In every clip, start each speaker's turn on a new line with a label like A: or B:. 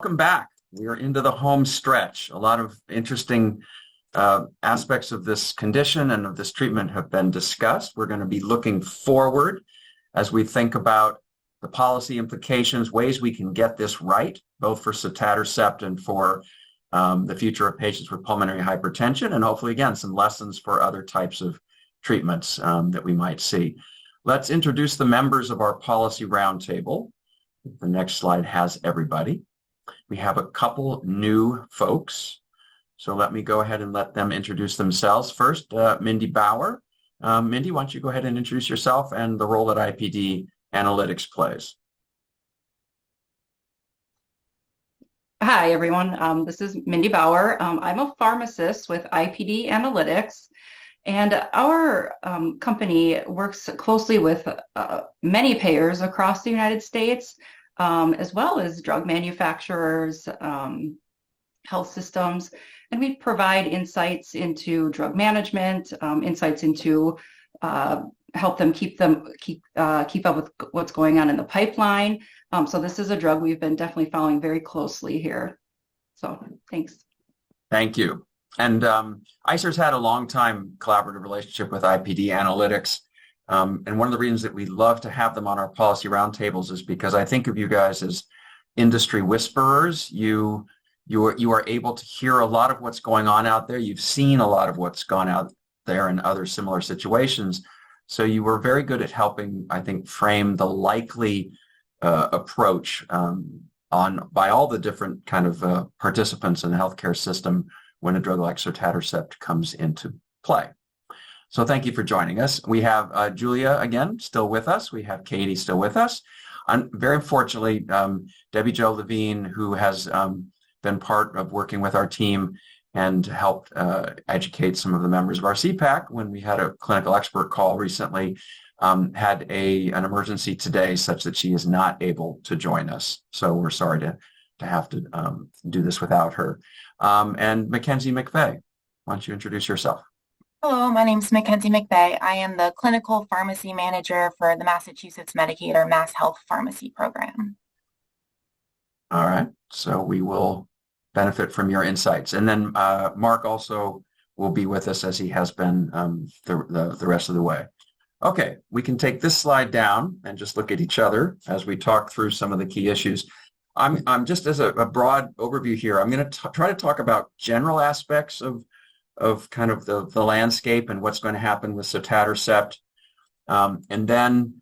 A: Welcome back. We are into the home stretch. A lot of interesting aspects of this condition and of this treatment have been discussed. We're going to be looking forward as we think about the policy implications, ways we can get this right, both for sotatercept and for the future of patients with pulmonary hypertension, and hopefully, again, some lessons for other types of treatments that we might see. Let's introduce the members of our policy roundtable. The next slide has everybody. We have a couple new folks, so let me go ahead and let them introduce themselves. First, Mindy Bauer. Mindy, why don't you go ahead and introduce yourself and the role that IPD Analytics plays.
B: Hi, everyone. This is Mindy Bauer. I'm a pharmacist with IPD Analytics, and our company works closely with many payers across the United States, as well as drug manufacturers, health systems, and we provide insights into drug management, insights into help them keep up with what's going on in the pipeline. So this is a drug we've been definitely following very closely here. So thanks.
A: Thank you. And ICER's had a long-time collaborative relationship with IPD Analytics. And one of the reasons that we love to have them on our policy roundtables is because I think of you guys as industry whisperers. You are able to hear a lot of what's going on out there. You've seen a lot of what's gone out there in other similar situations. So you were very good at helping, I think, frame the likely approach by all the different kind of participants in the healthcare system when a drug like sotatercept comes into play. So thank you for joining us. We have Julia again still with us. We have Katie still with us. Very unfortunately, Debbie Jo Levine, who has been part of working with our team and helped educate some of the members of our CEPAC when we had a clinical expert call recently, had an emergency today such that she is not able to join us. So we're sorry to have to do this without her. And Mackenzie McVeigh, why don't you introduce yourself?
C: Hello, my name is Mackenzie McVeigh. I am the clinical pharmacy manager for the Massachusetts Medicaid or Mass Health Pharmacy Program.
A: All right, so we will benefit from your insights. And then Mark also will be with us as he has been the rest of the way. Okay, we can take this slide down and just look at each other as we talk through some of the key issues. I'm just as a broad overview here, I'm going to try to talk about general aspects of kind of the landscape and what's going to happen with sotatercept. And then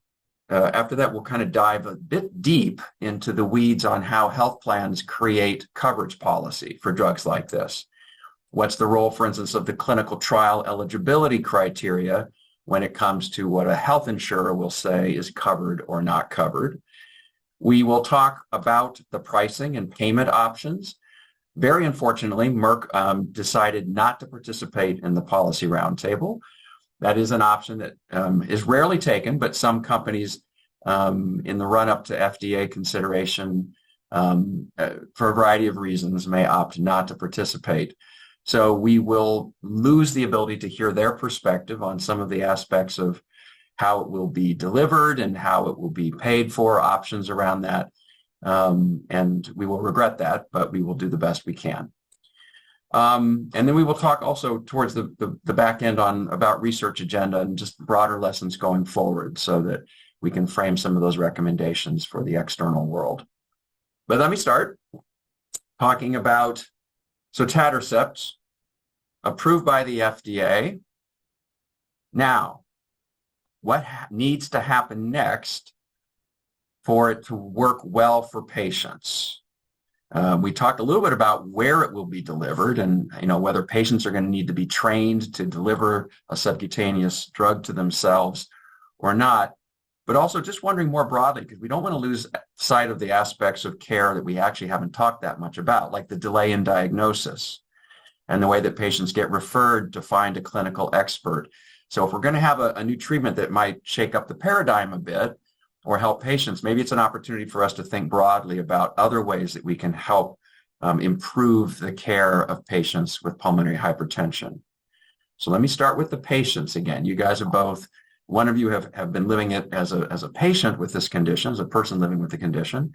A: after that, we'll kind of dive a bit deep into the weeds on how health plans create coverage policy for drugs like this. What's the role, for instance, of the clinical trial eligibility criteria when it comes to what a health insurer will say is covered or not covered? We will talk about the pricing and payment options. Very unfortunately, Merck decided not to participate in the policy roundtable. That is an option that is rarely taken, but some companies in the run-up to FDA consideration for a variety of reasons may opt not to participate. So we will lose the ability to hear their perspective on some of the aspects of how it will be delivered and how it will be paid for, options around that. And we will regret that, but we will do the best we can. And then we will talk also towards the back end about research agenda and just broader lessons going forward so that we can frame some of those recommendations for the external world. But let me start talking about sotatercept, approved by the FDA. Now, what needs to happen next for it to work well for patients? We talked a little bit about where it will be delivered and whether patients are going to need to be trained to deliver a subcutaneous drug to themselves or not, but also just wondering more broadly, because we don't want to lose sight of the aspects of care that we actually haven't talked that much about, like the delay in diagnosis and the way that patients get referred to find a clinical expert. So if we're going to have a new treatment that might shake up the paradigm a bit, or help patients, maybe it's an opportunity for us to think broadly about other ways that we can help improve the care of patients with pulmonary hypertension. So let me start with the patients again. You guys are both, one of you have been living it as a patient with this condition, as a person living with the condition,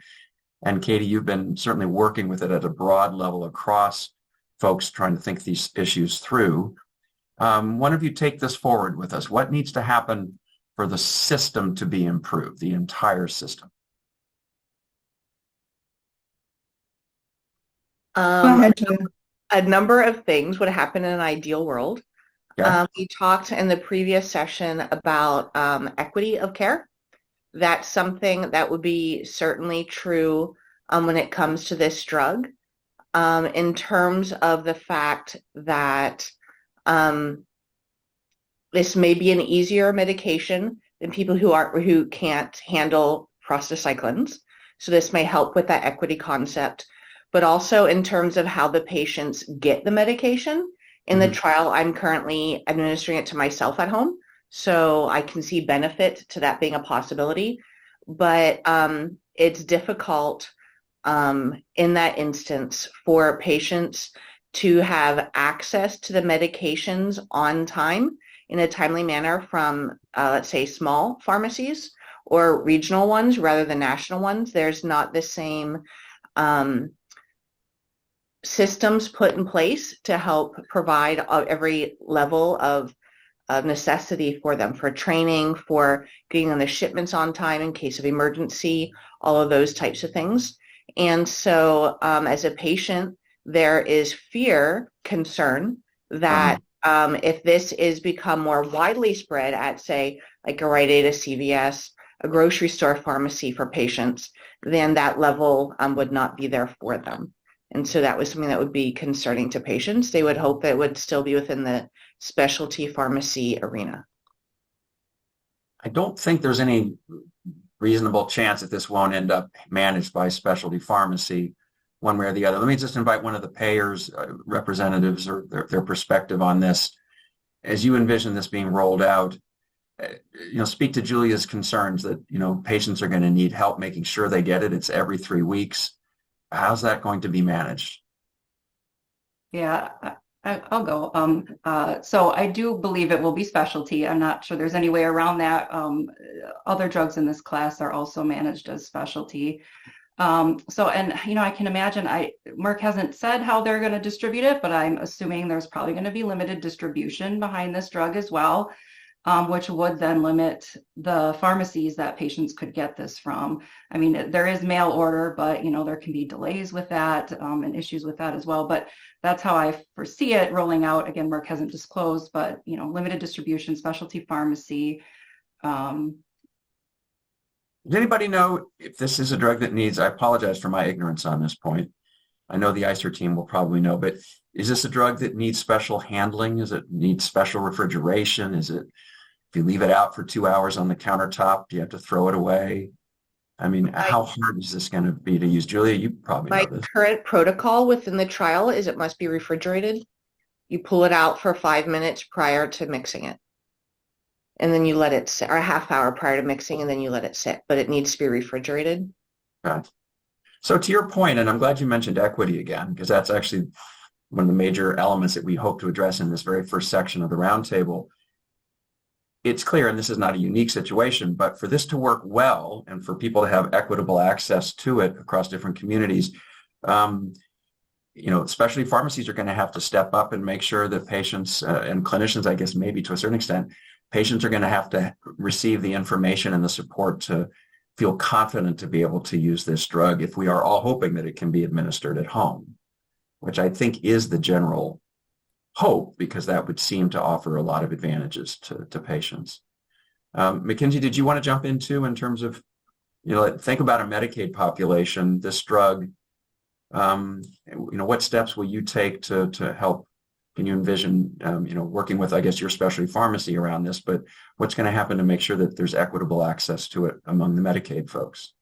A: And Katie, you've been certainly working with it at a broad level across folks trying to think these issues through. One of you take this forward with us. What needs to happen for the system to be improved, the entire system?
D: A number of things would happen in an ideal world.
A: Okay.
D: We talked in the previous session about equity of care. That's something that would be certainly true when it comes to this drug, in terms of the fact that this may be an easier medication than people who can't handle prostacyclins. So this may help with that equity concept, but also in terms of how the patients get the medication. In the trial, I'm currently administering it to myself at home, so I can see benefit to that being a possibility. But it's difficult in that instance for patients to have access to the medications on time in a timely manner from, let's say, small pharmacies or regional ones rather than national ones. There's not the same systems put in place to help provide every level of necessity for them, for training, for getting them the shipments on time in case of emergency, all of those types of things. And so as a patient, there is fear, concern that if this is become more widely spread at, say, like a Rite Aid, a CVS, a grocery store pharmacy for patients, then that level would not be there for them. And so that was something that would be concerning to patients. They would hope that it would still be within the specialty pharmacy arena.
A: I don't think there's any reasonable chance that this won't end up managed by specialty pharmacy one way or the other. Let me just invite one of the payers, representatives, or their perspective on this. As you envision this being rolled out, speak to Julia's concerns that, patients are going to need help making sure they get it. It's every 3 weeks. How's that going to be managed?
B: Yeah, I'll go. So I do believe it will be specialty. I'm not sure there's any way around that. Other drugs in this class are also managed as specialty. I can imagine Merck hasn't said how they're going to distribute it, but I'm assuming there's probably going to be limited distribution behind this drug as well, which would then limit the pharmacies that patients could get this from. I mean, there is mail order, but there can be delays with that and issues with that as well. But that's how I foresee it rolling out. Again, Merck hasn't disclosed, but limited distribution, specialty pharmacy.
A: Does anybody know if this is a drug that needs, I apologize for my ignorance on this point. I know the ICER team will probably know, but is this a drug that needs special handling? Does it need special refrigeration? Is it, if you leave it out for 2 hours on the countertop, do you have to throw it away? I mean, how hard is this going to be to use? Julia, you probably know this.
D: My current protocol within the trial is it must be refrigerated. You pull it out for 5 minutes prior to mixing it. And then you let it sit, or a half hour prior to mixing, and then you let it sit. But it needs to be refrigerated.
A: Right. So to your point, and I'm glad you mentioned equity again, because that's actually one of the major elements that we hope to address in this very first section of the roundtable. It's clear, and this is not a unique situation, but for this to work well and for people to have equitable access to it across different communities, especially pharmacies are going to have to step up and make sure that patients and clinicians, I guess maybe to a certain extent, patients are going to have to receive the information and the support to feel confident to be able to use this drug if we are all hoping that it can be administered at home, which I think is the general hope, because that would seem to offer a lot of advantages to patients. Mackenzie, did you want to jump into in terms of, think about a Medicaid population, this drug, what steps will you take to help? Can you envision, working with, I guess, your specialty pharmacy around this, but what's going to happen to make sure that there's equitable access to it among the Medicaid folks?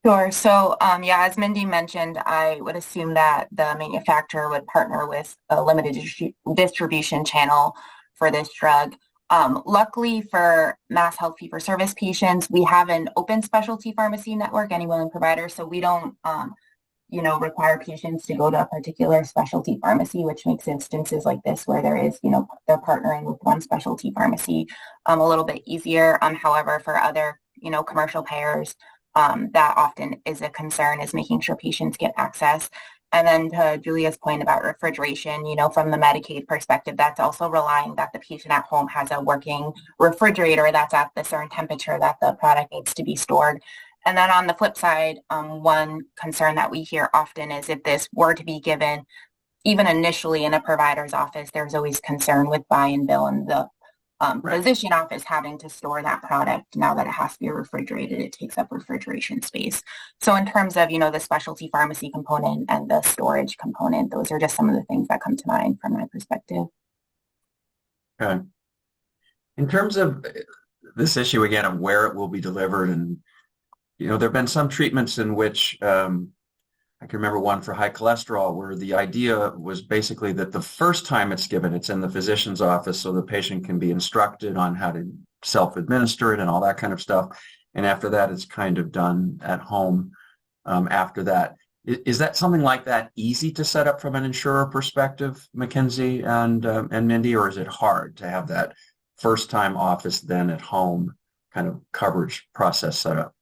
C: Sure. So, as Mindy mentioned, I would assume that the manufacturer would partner with a limited distribution channel for this drug. Luckily for Mass Health Fee-for-Service patients, we have an open specialty pharmacy network, any willing provider, so we don't require patients to go to a particular specialty pharmacy, which makes instances like this where there is, they're partnering with one specialty pharmacy a little bit easier. However, for other, commercial payers, that often is a concern, is making sure patients get access. And then to Julia's point about refrigeration, from the Medicaid perspective, that's also relying that the patient at home has a working refrigerator that's at the certain temperature that the product needs to be stored. And then on the flip side, one concern that we hear often is if this were to be given, even initially in a provider's office, there's always concern with buy and bill and the physician office having to store that product. Now that it has to be refrigerated, it takes up refrigeration space. So in terms of, the specialty pharmacy component and the storage component, those are just some of the things that come to mind from my perspective.
A: Okay. In terms of this issue again of where it will be delivered, and there have been some treatments in which I can remember one for high cholesterol where the idea was basically that the first time it's given, it's in the physician's office so the patient can be instructed on how to self-administer it and all that kind of stuff. And after that, it's kind of done at home after that. Is that something like that easy to set up from an insurer perspective, Mackenzie and Mindy, or is it hard to have that first time office then at home kind of coverage process set up?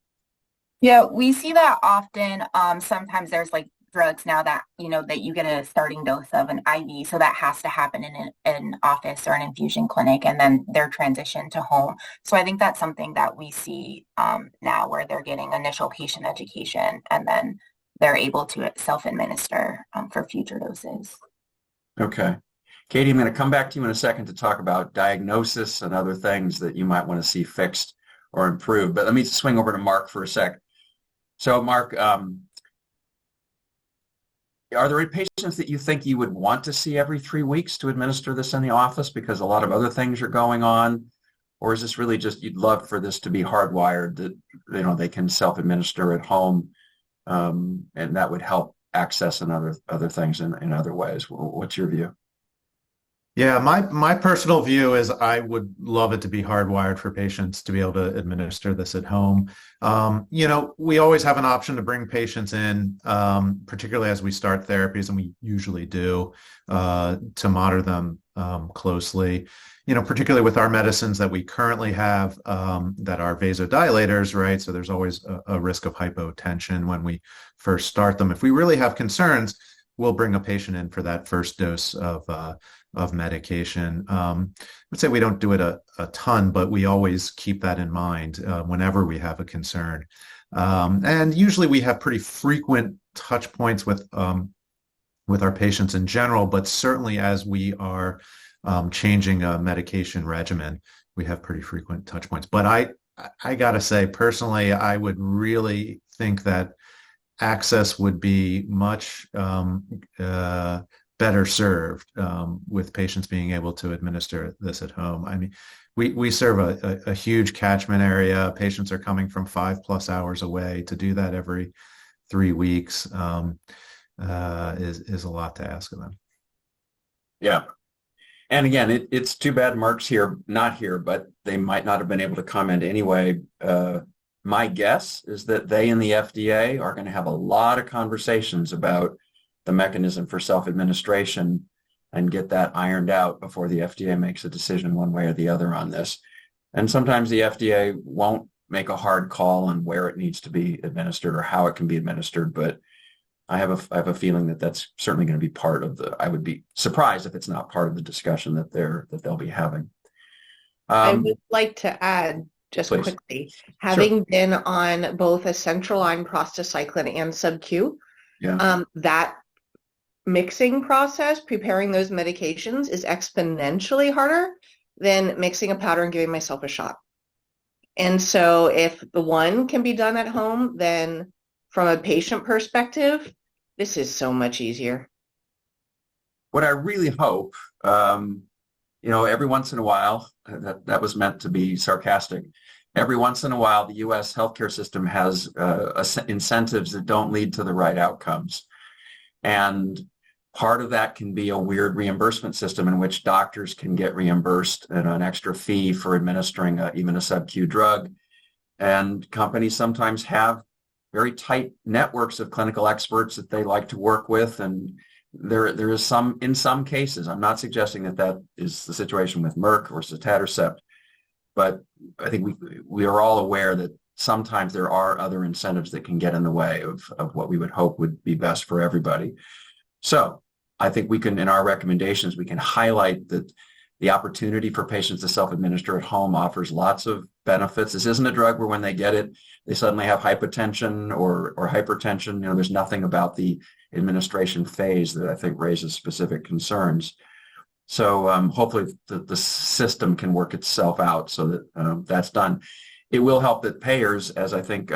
C: Yeah, we see that often. Sometimes there's like drugs now that, that you get a starting dose of an IV. So that has to happen in an office or an infusion clinic, and then they're transitioned to home. So I think that's something that we see now where they're getting initial patient education and then they're able to self-administer for future doses.
A: Okay. Katie, I'm going to come back to you in a second to talk about diagnosis and other things that you might want to see fixed or improved. But let me swing over to Mark for a sec. So, Mark, are there any patients that you think you would want to see every 3 weeks to administer this in the office because a lot of other things are going on? Or is this really just you'd love for this to be hardwired that they can self-administer at home and that would help access and other things in other ways? What's your view?
E: Yeah, my personal view is I would love it to be hardwired for patients to be able to administer this at home. We always have an option to bring patients in, particularly as we start therapies, and we usually do, to monitor them closely. Particularly with our medicines that we currently have that are vasodilators, right? So there's always a risk of hypotension when we first start them. If we really have concerns, we'll bring a patient in for that first dose of medication. I would say we don't do it a ton, but we always keep that in mind whenever we have a concern. And usually we have pretty frequent touch points with our patients in general, but certainly as we are changing a medication regimen, we have pretty frequent touch points. But I gotta say, personally, I would really think that access would be much better served with patients being able to administer this at home. I mean, we serve a huge catchment area. Patients are coming from 5+ hours away. To do that every 3 weeks is a lot to ask of them.
A: Yeah. And again, it's too bad Mark's not here, but they might not have been able to comment anyway. My guess is that they and the FDA are going to have a lot of conversations about the mechanism for self-administration and get that ironed out before the FDA makes a decision one way or the other on this. And sometimes the FDA won't make a hard call on where it needs to be administered or how it can be administered, but I have a feeling that that's certainly going to be part of I would be surprised if it's not part of the discussion that they'll be having.
D: I would like to add just
A: please.
D: Quickly, having been on both a central line prostacyclin and sub-Q, that mixing process, preparing those medications is exponentially harder than mixing a powder and giving myself a shot. And so if the one can be done at home, then from a patient perspective, this is so much easier.
A: What I really hope, every once in a while, that was meant to be sarcastic. Every once in a while, the U.S. healthcare system has incentives that don't lead to the right outcomes. And part of that can be a weird reimbursement system in which doctors can get reimbursed at an extra fee for administering even a sub-Q drug. And companies sometimes have very tight networks of clinical experts that they like to work with. And there is in some cases, I'm not suggesting that is the situation with Merck or sotatercept, but I think we are all aware that sometimes there are other incentives that can get in the way of what we would hope would be best for everybody. So I think we can, in our recommendations, we can highlight that the opportunity for patients to self-administer at home offers lots of benefits. This isn't a drug where when they get it, they suddenly have hypotension or hypertension. There's nothing about the administration phase that I think raises specific concerns. So hopefully the system can work itself out so that that's done. It will help that payers, as I think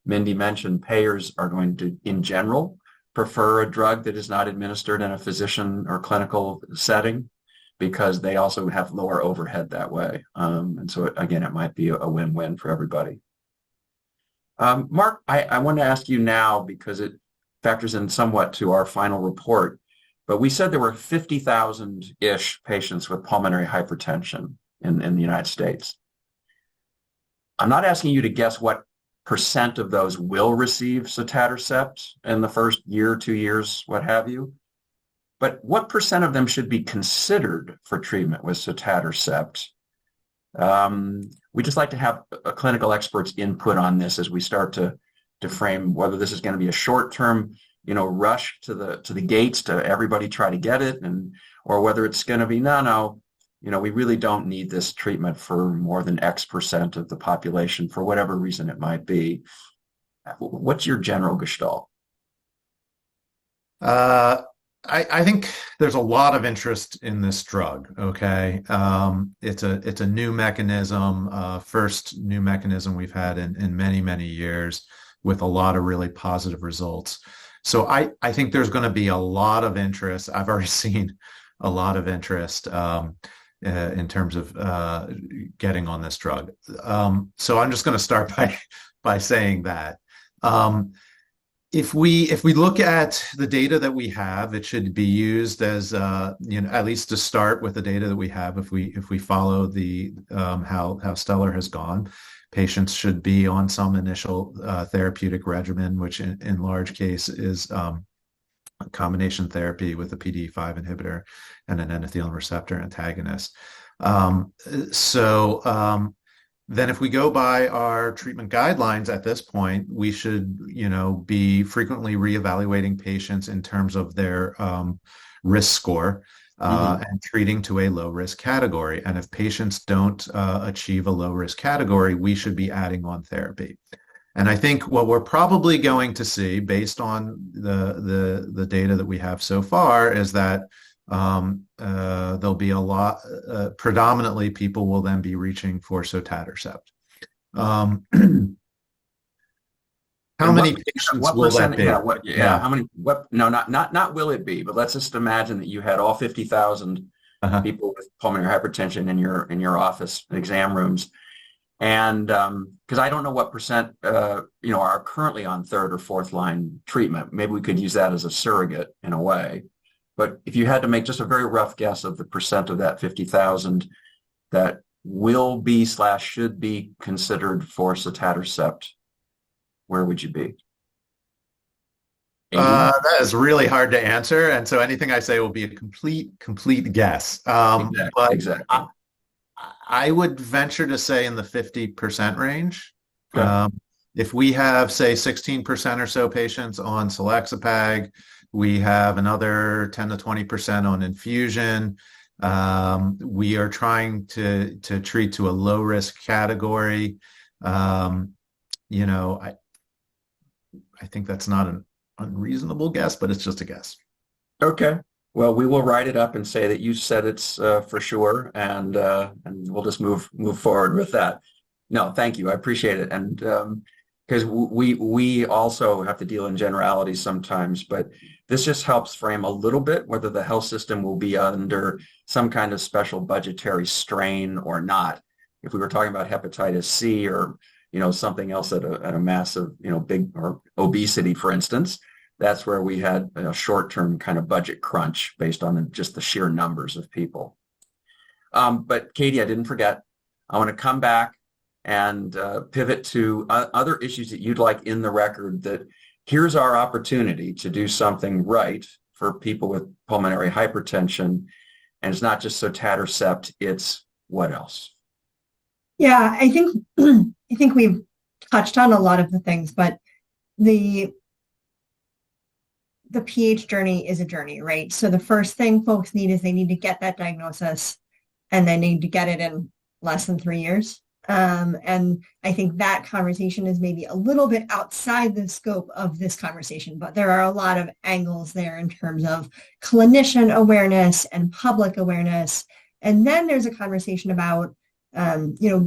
A: Mindy mentioned, payers are going to, in general, prefer a drug that is not administered in a physician or clinical setting because they also have lower overhead that way. And so, again, it might be a win-win for everybody. Mark, I want to ask you now because it factors in somewhat to our final report, but we said there were 50,000-ish patients with pulmonary hypertension in the United States. I'm not asking you to guess what percent of those will receive sotatercept in the first year, 2 years, what have you, but what percent of them should be considered for treatment with sotatercept? We just like to have a clinical expert's input on this as we start to frame whether this is going to be a short-term, rush to the gates to everybody try to get it, or whether it's going to be no, we really don't need this treatment for more than X percent of the population for whatever reason it might be. What's your general gestalt?
E: I think there's a lot of interest in this drug. Okay, it's a new mechanism, first new mechanism we've had in many years, with a lot of really positive results. So I think there's going to be a lot of interest. I've already seen a lot of interest in terms of getting on this drug. So I'm just going to start by saying that. If we look at the data that we have, it should be used as at least to start with the data that we have. If we follow the how Stellar has gone, patients should be on some initial therapeutic regimen, which in large case is combination therapy with a PDE5 inhibitor and an endothelin receptor antagonist. Then if we go by our treatment guidelines at this point, we should, be frequently reevaluating patients in terms of their risk score and treating to a low risk category. And if patients don't achieve a low risk category, we should be adding on therapy. And I think what we're probably going to see based on the data that we have so far is that there'll be a lot, predominantly people will then be reaching for sotatercept. How many patients will that be?
A: How many? No, not will it be, but let's just imagine that you had all 50,000 people with pulmonary hypertension in your office exam rooms. And because I don't know what percent, are currently on third or fourth line treatment. Maybe we could use that as a surrogate in a way. But if you had to make just a very rough guess of the percent of that 50,000 that will be / should be considered for sotatercept, where would you be?
E: That is really hard to answer. And so anything I say will be a complete guess.
A: Exactly.
E: I would venture to say in the 50% range.
A: Okay.
E: If we have, say, 16% or so patients on selexipag, we have another 10 to 20% on infusion. We are trying to treat to a low risk category. I think that's not an unreasonable guess, but it's just a guess.
A: Okay. Well, we will write it up and say that you said it's for sure, and we'll just move forward with that. No, thank you. I appreciate it. And because we also have to deal in generalities sometimes, but this just helps frame a little bit whether the health system will be under some kind of special budgetary strain or not. If we were talking about hepatitis C or something else at a massive big or obesity, for instance, that's where we had a short-term kind of budget crunch based on just the sheer numbers of people. But Katie, I didn't forget. I want to come back and pivot to other issues that you'd like in the record, that here's our opportunity to do something right for people with pulmonary hypertension. And it's not just sotatercept, it's what else?
F: Yeah, I think we've touched on a lot of the things, but the PH journey is a journey, right? So the first thing folks need is they need to get that diagnosis, and they need to get it in less than 3 years. And I think that conversation is maybe a little bit outside the scope of this conversation, but there are a lot of angles there in terms of clinician awareness and public awareness. And then there's a conversation about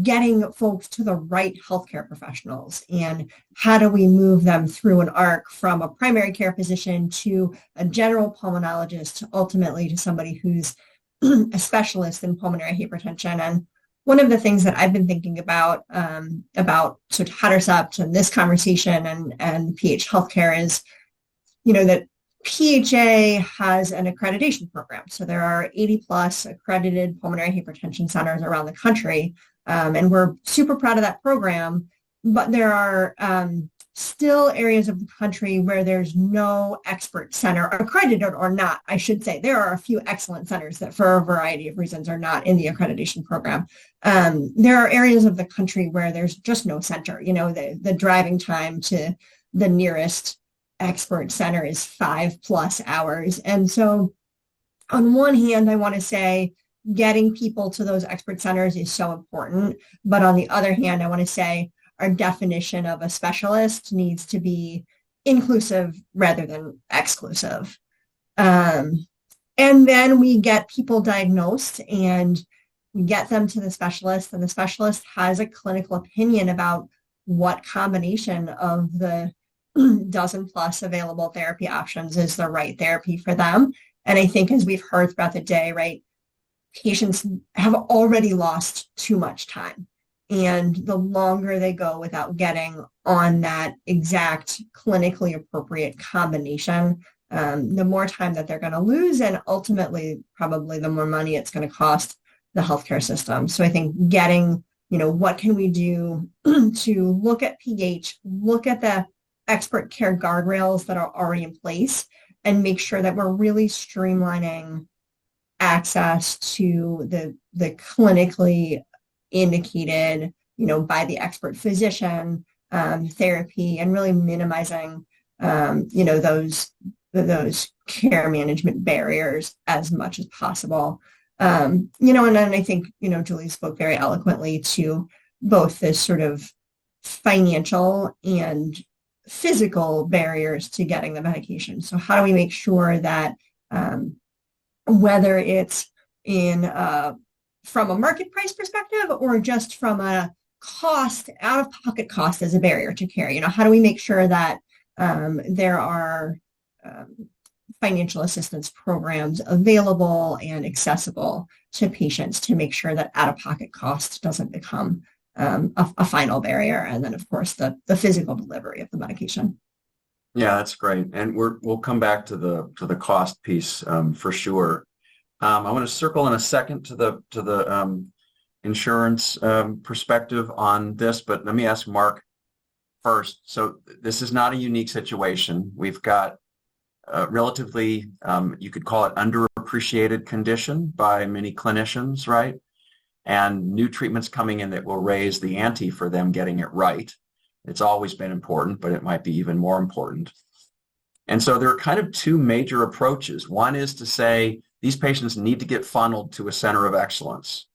F: getting folks to the right healthcare professionals, and how do we move them through an arc from a primary care physician to a general pulmonologist, ultimately to somebody who's a specialist in pulmonary hypertension. And one of the things that I've been thinking about sotatercept and this conversation and PH healthcare is, that PHA has an accreditation program. So there are 80 plus accredited pulmonary hypertension centers around the country. And we're super proud of that program, but there are still areas of the country where there's no expert center, accredited or not, I should say. There are a few excellent centers that for a variety of reasons are not in the accreditation program. There are areas of the country where there's just no center. The driving time to the nearest expert center is 5+ hours. And so on one hand, I want to say getting people to those expert centers is so important. But on the other hand, I want to say our definition of a specialist needs to be inclusive rather than exclusive. And then we get people diagnosed and we get them to the specialist, and the specialist has a clinical opinion about what combination of the dozen plus available therapy options is the right therapy for them. And I think, as we've heard throughout the day, right, patients have already lost too much time. And the longer they go without getting on that exact clinically appropriate combination, the more time that they're going to lose, and ultimately probably the more money it's going to cost the healthcare system. So I think getting, what can we do to look at PH, look at the expert care guardrails that are already in place, and make sure that we're really streamlining access to the clinically indicated, by the expert physician therapy, and really minimizing, those care management barriers as much as possible. And then I think, Julie spoke very eloquently to both this sort of financial and physical barriers to getting the medication. So how do we make sure that whether it's from a market price perspective or just from a cost, out-of-pocket cost as a barrier to care, how do we make sure that there are financial assistance programs available and accessible to patients to make sure that out-of-pocket cost doesn't become a final barrier, and then of course the physical delivery of the medication.
A: Yeah, that's great, and we'll come back to the cost piece for sure. I want to circle in a second to the insurance perspective on this, but let me ask Mark first. So this is not a unique situation. We've got relatively, you could call it underappreciated condition by many clinicians, right? And new treatments coming in that will raise the ante for them getting it right. It's always been important, but it might be even more important. And so there are kind of two major approaches. One is to say these patients need to get funneled to a center of excellence.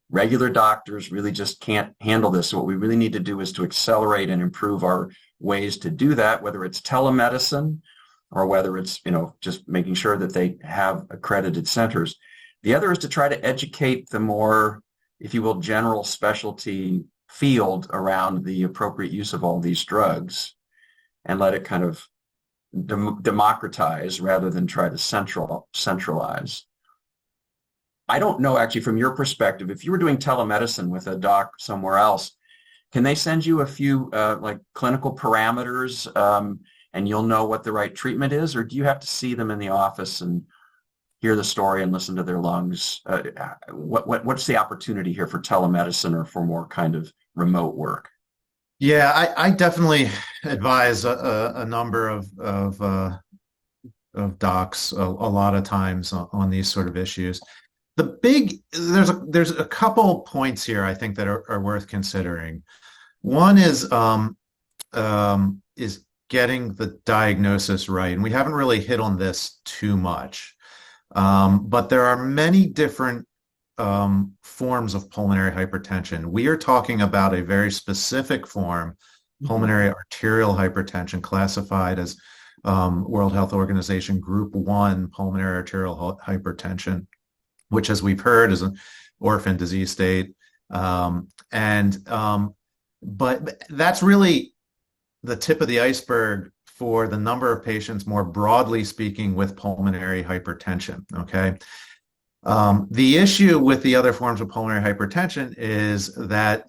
A: Regular doctors really just can't handle this. So what we really need to do is to accelerate and improve our ways to do that, whether it's telemedicine or whether it's, just making sure that they have accredited centers. The other is to try to educate the more, if you will, general specialty field around the appropriate use of all these drugs, and let it kind of democratize rather than try to centralize. I don't know, actually, from your perspective, if you were doing telemedicine with a doc somewhere else, can they send you a few like clinical parameters and you'll know what the right treatment is, or do you have to see them in the office and hear the story and listen to their lungs? What's the opportunity here for telemedicine or for more kind of remote work?
E: Yeah, I definitely advise a number of docs a lot of times on these sort of issues. There's a couple points here I think that are worth considering. One is getting the diagnosis right, and we haven't really hit on this too much. But there are many different forms of pulmonary hypertension. We are talking about a very specific form, pulmonary arterial hypertension, classified as World Health Organization Group 1 pulmonary arterial hypertension, which, as we've heard, is an orphan disease state. But that's really the tip of the iceberg for the number of patients, more broadly speaking, with pulmonary hypertension, okay? The issue with the other forms of pulmonary hypertension is that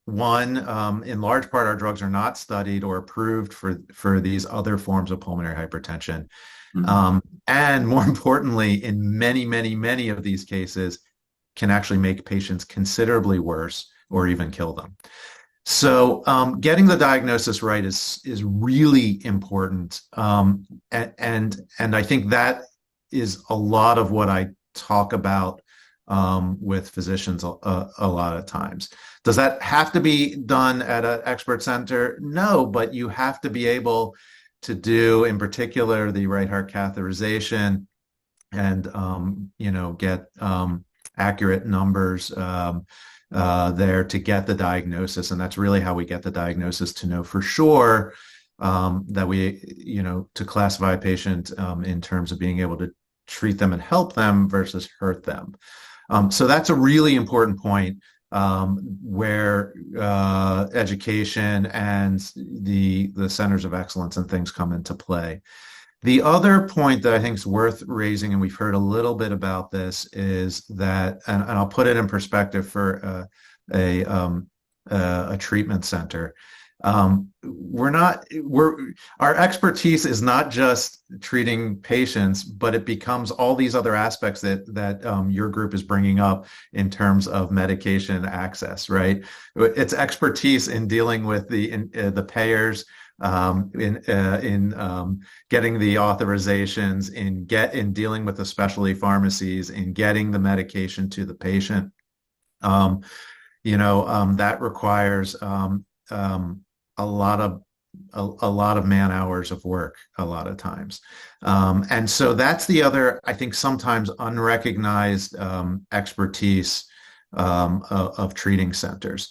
E: one, in large part, our drugs are not studied or approved for these other forms of pulmonary hypertension. And more importantly, in many, many, many of these cases, can actually make patients considerably worse or even kill them. So getting the diagnosis right is really important. And I think that is a lot of what I talk about with physicians a lot of times. Does that have to be done at an expert center? No, but you have to be able to do, in particular, the right heart catheterization and, get accurate numbers there to get the diagnosis. And that's really how we get the diagnosis, to know for sure that to classify a patient in terms of being able to treat them and help them versus hurt them. So that's a really important point where education and the centers of excellence and things come into play. The other point that I think is worth raising, and we've heard a little bit about this, is that, and I'll put it in perspective for a treatment center. Our expertise is not just treating patients, but it becomes all these other aspects that your group is bringing up in terms of medication access, right? It's expertise in dealing with the payers, in getting the authorizations, in dealing with the specialty pharmacies, in getting the medication to the patient. That requires a lot of man hours of work a lot of times. And so that's the other, I think, sometimes unrecognized expertise of treating centers.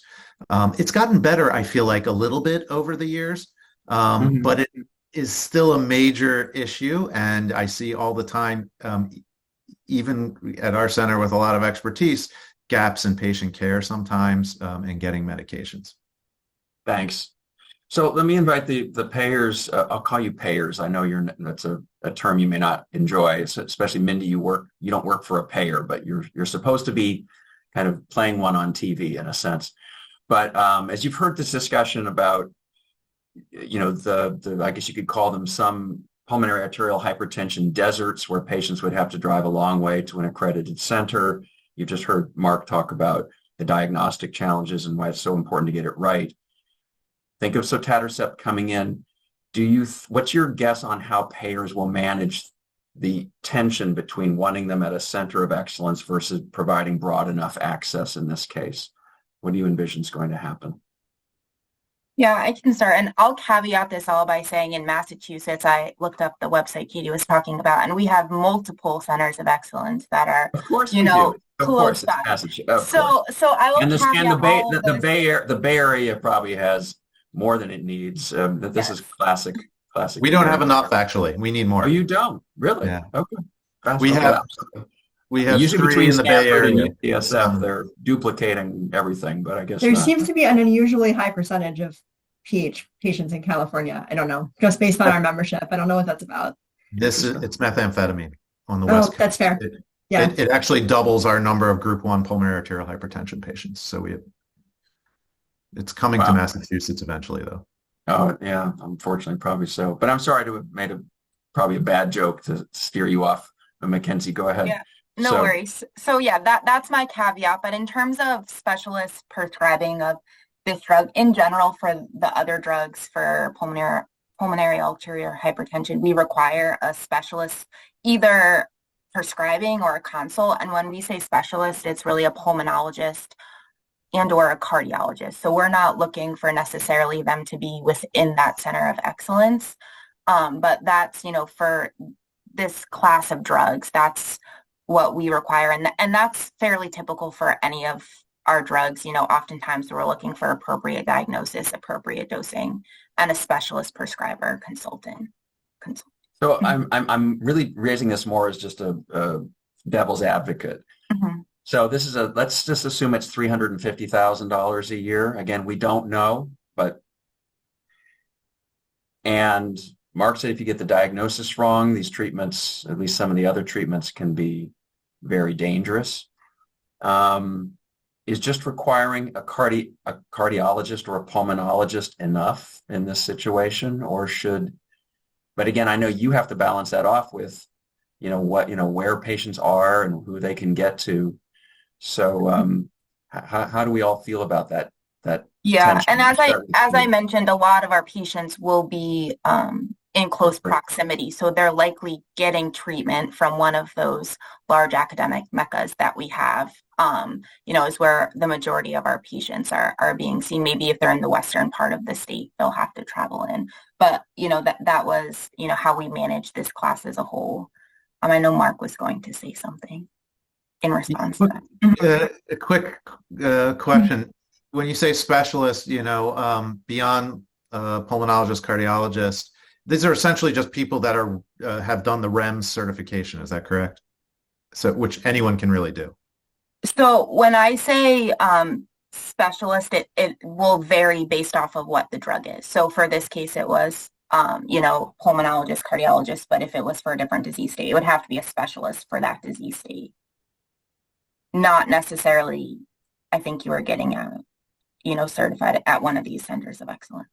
E: It's gotten better, I feel like, a little bit over the years, but it is still a major issue. And I see all the time, even at our center with a lot of expertise, gaps in patient care sometimes and getting medications.
A: Thanks. So let me invite the payers. I'll call you payers. I know that's a term you may not enjoy, especially Mindy. You don't work for a payer, but you're supposed to be kind of playing one on TV in a sense. But as you've heard this discussion about, I guess you could call them some pulmonary arterial hypertension deserts where patients would have to drive a long way to an accredited center. You just heard Mark talk about the diagnostic challenges and why it's so important to get it right. Think of sotatercept coming in. What's your guess on how payers will manage the tension between wanting them at a center of excellence versus providing broad enough access in this case? What do you envision is going to happen?
C: Yeah, I can start. And I'll caveat this all by saying in Massachusetts, I looked up the website Katie was talking about, and we have multiple centers of excellence that are,
A: of course we do. Of course, it's Massachusetts.
C: So I will
A: the Bay Area probably has more than it needs. This is classic.
E: We don't have enough, actually. We need more.
A: Oh, you don't? Really?
E: Yeah.
A: Okay.
E: We have
A: usually
E: three in the Bay Area.
A: And UCSF, they're duplicating everything, but I guess
F: there seems to be an unusually high percentage of PH patients in California. I don't know, just based on our membership. I don't know what that's about.
E: It's methamphetamine on the West Coast.
F: That's fair.
E: It actually doubles our number of Group 1 pulmonary arterial hypertension patients. So it's coming to Massachusetts eventually, though.
A: Oh, yeah, unfortunately, probably so. But I'm sorry to have made probably a bad joke to steer you off. Mackenzie, go ahead.
C: Yeah, no worries. So yeah, that's my caveat. But in terms of specialist prescribing of this drug in general, for the other drugs for pulmonary arterial hypertension, we require a specialist either prescribing or a consult. And when we say specialist, it's really a pulmonologist and/or a cardiologist. So we're not looking for necessarily them to be within that center of excellence. But that's, for this class of drugs, that's what we require. And that's fairly typical for any of our drugs. Oftentimes we're looking for appropriate diagnosis, appropriate dosing, and a specialist prescriber consultant.
A: So I'm really raising this more as just a devil's advocate.
C: Mm-hmm.
A: So this is let's just assume it's $350,000 a year. Again, we don't know, and Mark said if you get the diagnosis wrong, these treatments, at least some of the other treatments, can be very dangerous. Is just requiring a cardiologist or a pulmonologist enough in this situation, or but again, I know you have to balance that off with, where patients are and who they can get to. So how do we all feel about that?
C: Yeah,
A: tension?
C: and as I mentioned, a lot of our patients will be in close proximity, so they're likely getting treatment from one of those large academic meccas that we have. Is where the majority of our patients are being seen. Maybe if they're in the western part of the state, they'll have to travel in. But that was how we manage this class as a whole. I know Mark was going to say something in response to that.
E: A quick question. When you say specialist, beyond pulmonologist, cardiologist, these are essentially just people that have done the REMS certification. Is that correct? So, which anyone can really do.
C: So when I say specialist, it will vary based off of what the drug is. So for this case, it was, pulmonologist, cardiologist, but if it was for a different disease state, it would have to be a specialist for that disease state. Not necessarily, I think you were getting at, certified at one of these centers of excellence.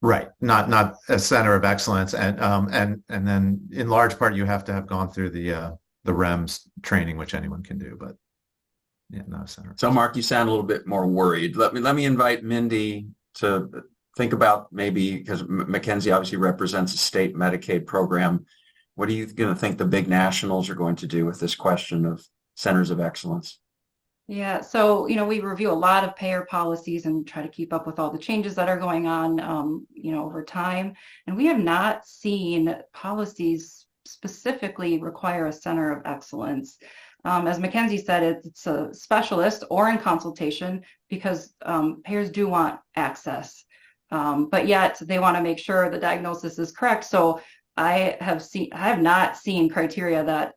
E: Right. Not a center of excellence. And then in large part, you have to have gone through the REMS training, which anyone can do, but yeah, not a center.
A: So Mark, you sound a little bit more worried. Let me invite Mindy to think about, maybe, because Mackenzie obviously represents a state Medicaid program. What are you going to think the big nationals are going to do with this question of centers of excellence?
B: Yeah, so, we review a lot of payer policies and try to keep up with all the changes that are going on, over time. And we have not seen policies specifically require a center of excellence. As Mackenzie said, it's a specialist or in consultation, because payers do want access, but yet they want to make sure the diagnosis is correct. So I have not seen criteria that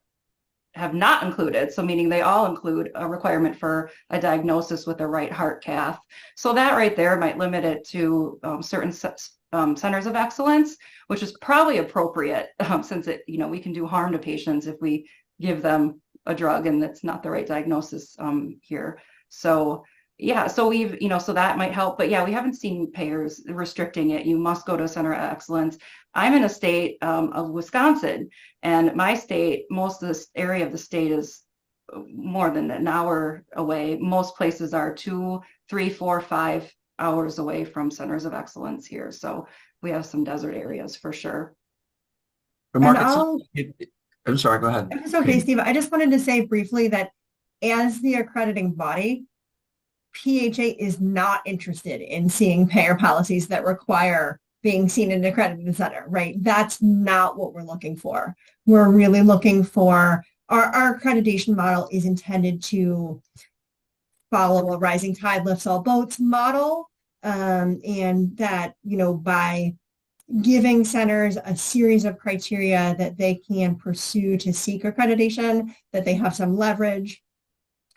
B: have not included, so meaning they all include a requirement for a diagnosis with a right heart cath. So that right there might limit it to certain centers of excellence, which is probably appropriate, since we can do harm to patients if we give them a drug and it's not the right diagnosis here. So yeah, so we've, so that might help, but yeah, we haven't seen payers restricting it. You must go to a center of excellence. I'm in a state of Wisconsin, and my state, most of this area of the state is more than an hour away. Most places are 2, 3, 4, 5 hours away from centers of excellence here. So we have some desert areas for sure.
A: But Mark, I'm sorry, go ahead.
F: It's okay, Steve. I just wanted to say briefly that as the accrediting body, PHA is not interested in seeing payer policies that require being seen in an accredited center, right? That's not what we're looking for. We're really looking for, our accreditation model is intended to follow a rising tide lifts all boats model, and that, by giving centers a series of criteria that they can pursue to seek accreditation, that they have some leverage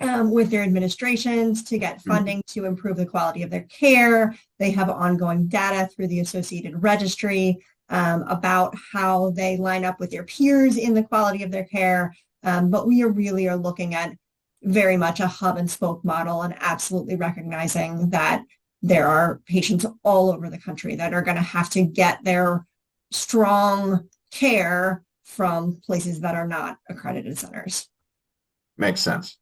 F: with their administrations to get funding to improve the quality of their care. They have ongoing data through the associated registry about how they line up with their peers in the quality of their care. But we really are looking at very much a hub and spoke model, and absolutely recognizing that there are patients all over the country that are going to have to get their strong care from places that are not accredited centers.
A: Makes sense.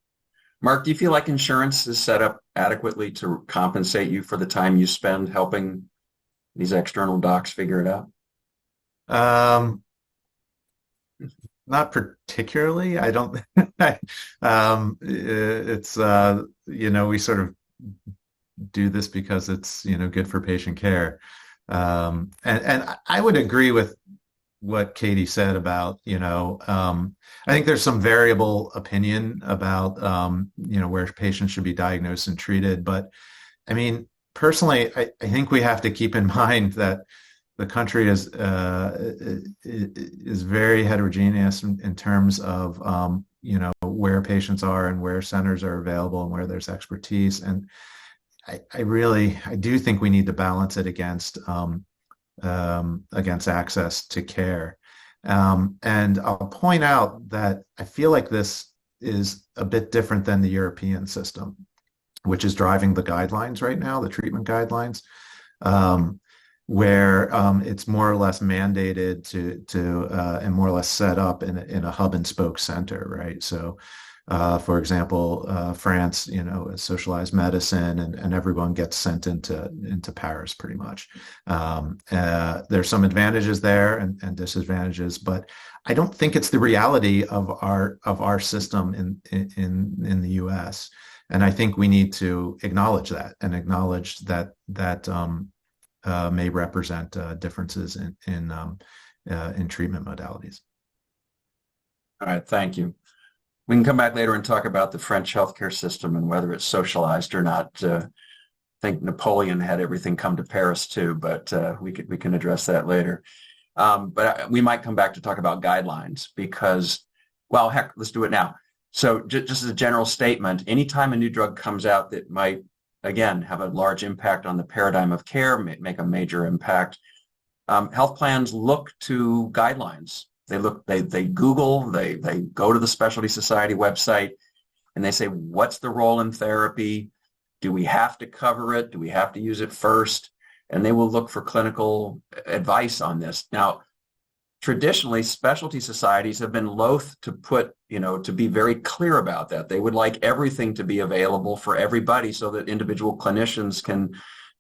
A: Mark, do you feel like insurance is set up adequately to compensate you for the time you spend helping these external docs figure it out?
E: Not particularly. I don't. It's we sort of do this because it's, good for patient care. And I would agree with what Katie said about, I think there's some variable opinion about, where patients should be diagnosed and treated. But I mean, personally, I think we have to keep in mind that the country is very heterogeneous in terms of, where patients are and where centers are available and where there's expertise. And I do think we need to balance it against access to care. And I'll point out that I feel like this is a bit different than the European system, which is driving the guidelines right now, the treatment guidelines, where it's more or less mandated to and more or less set up in a hub and spoke center, right? So, for example, France, socialized medicine, and everyone gets sent into Paris pretty much. There's some advantages there and disadvantages, but I don't think it's the reality of our system in the U.S. And I think we need to acknowledge that and acknowledge that may represent differences in treatment modalities.
A: All right, thank you. We can come back later and talk about the French healthcare system and whether it's socialized or not. I think Napoleon had everything come to Paris too, but we can address that later. But we might come back to talk about guidelines because, well, heck, let's do it now. So just as a general statement, anytime a new drug comes out that might, again, have a large impact on the paradigm of care, make a major impact, health plans look to guidelines. They Google, they go to the Specialty Society website, and they say, what's the role in therapy? Do we have to cover it? Do we have to use it first? And they will look for clinical advice on this. Now, traditionally, specialty societies have been loath to to be very clear about that. They would like everything to be available for everybody so that individual clinicians can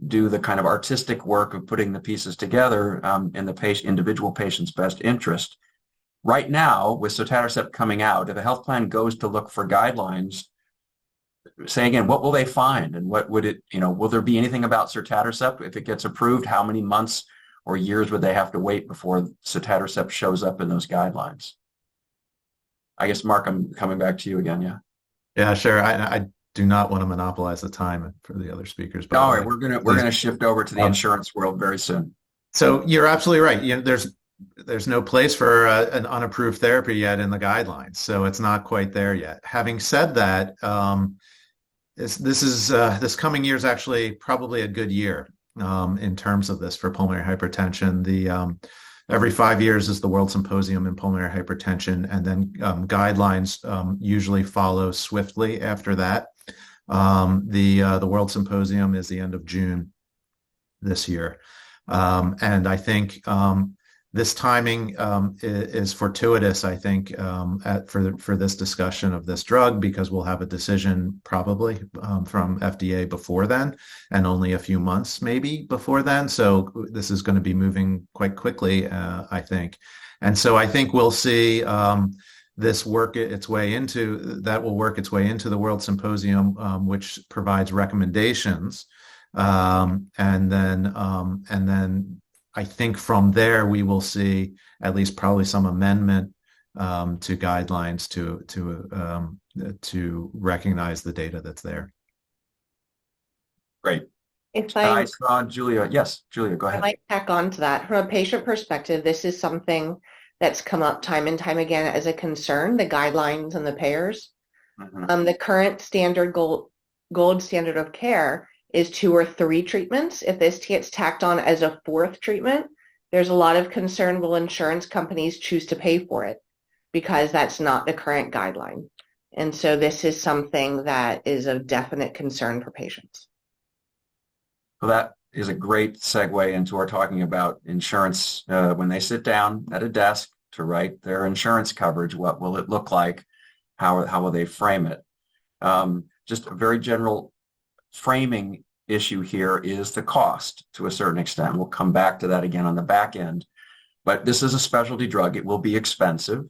A: do the kind of artistic work of putting the pieces together in the individual patient's best interest. Right now, with sotatercept coming out, if a health plan goes to look for guidelines, say again, what will they find? And what would it, will there be anything about sotatercept? If it gets approved, how many months or years would they have to wait before sotatercept shows up in those guidelines? I guess, Mark, I'm coming back to you again, yeah?
E: Yeah, sure. I do not want to monopolize the time for the other speakers.
A: All right, we're gonna shift over to the insurance world very soon.
E: So you're absolutely right. There's no place for an unapproved therapy yet in the guidelines, so it's not quite there yet. Having said that, this coming year is actually probably a good year in terms of this for pulmonary hypertension. Every 5 years is the World Symposium in Pulmonary Hypertension, and then guidelines usually follow swiftly after that. The World Symposium is the end of June this year, and I think this timing is fortuitous, I think, for this discussion of this drug, because we'll have a decision probably from FDA before then, and only a few months maybe before then. So this is going to be moving quite quickly, I think. And so I think we'll see this work its way into the World Symposium, which provides recommendations, and then I think from there we will see at least probably some amendment to guidelines to recognize the data that's there.
A: Great.
D: If
A: I saw Julia. Yes, Julia, go ahead.
D: I might tack on to that. From a patient perspective, this is something that's come up time and time again as a concern, the guidelines and the payers.
A: Mm-hmm.
D: The current standard gold standard of care is 2 or 3 treatments. If this gets tacked on as a 4th treatment, there's a lot of concern, will insurance companies choose to pay for it? Because that's not the current guideline. And so this is something that is of definite concern for patients.
A: Well, that is a great segue into our talking about insurance. When they sit down at a desk to write their insurance coverage, what will it look like? How will they frame it? Just a very general framing issue here is the cost to a certain extent. We'll come back to that again on the back end. But this is a specialty drug. It will be expensive.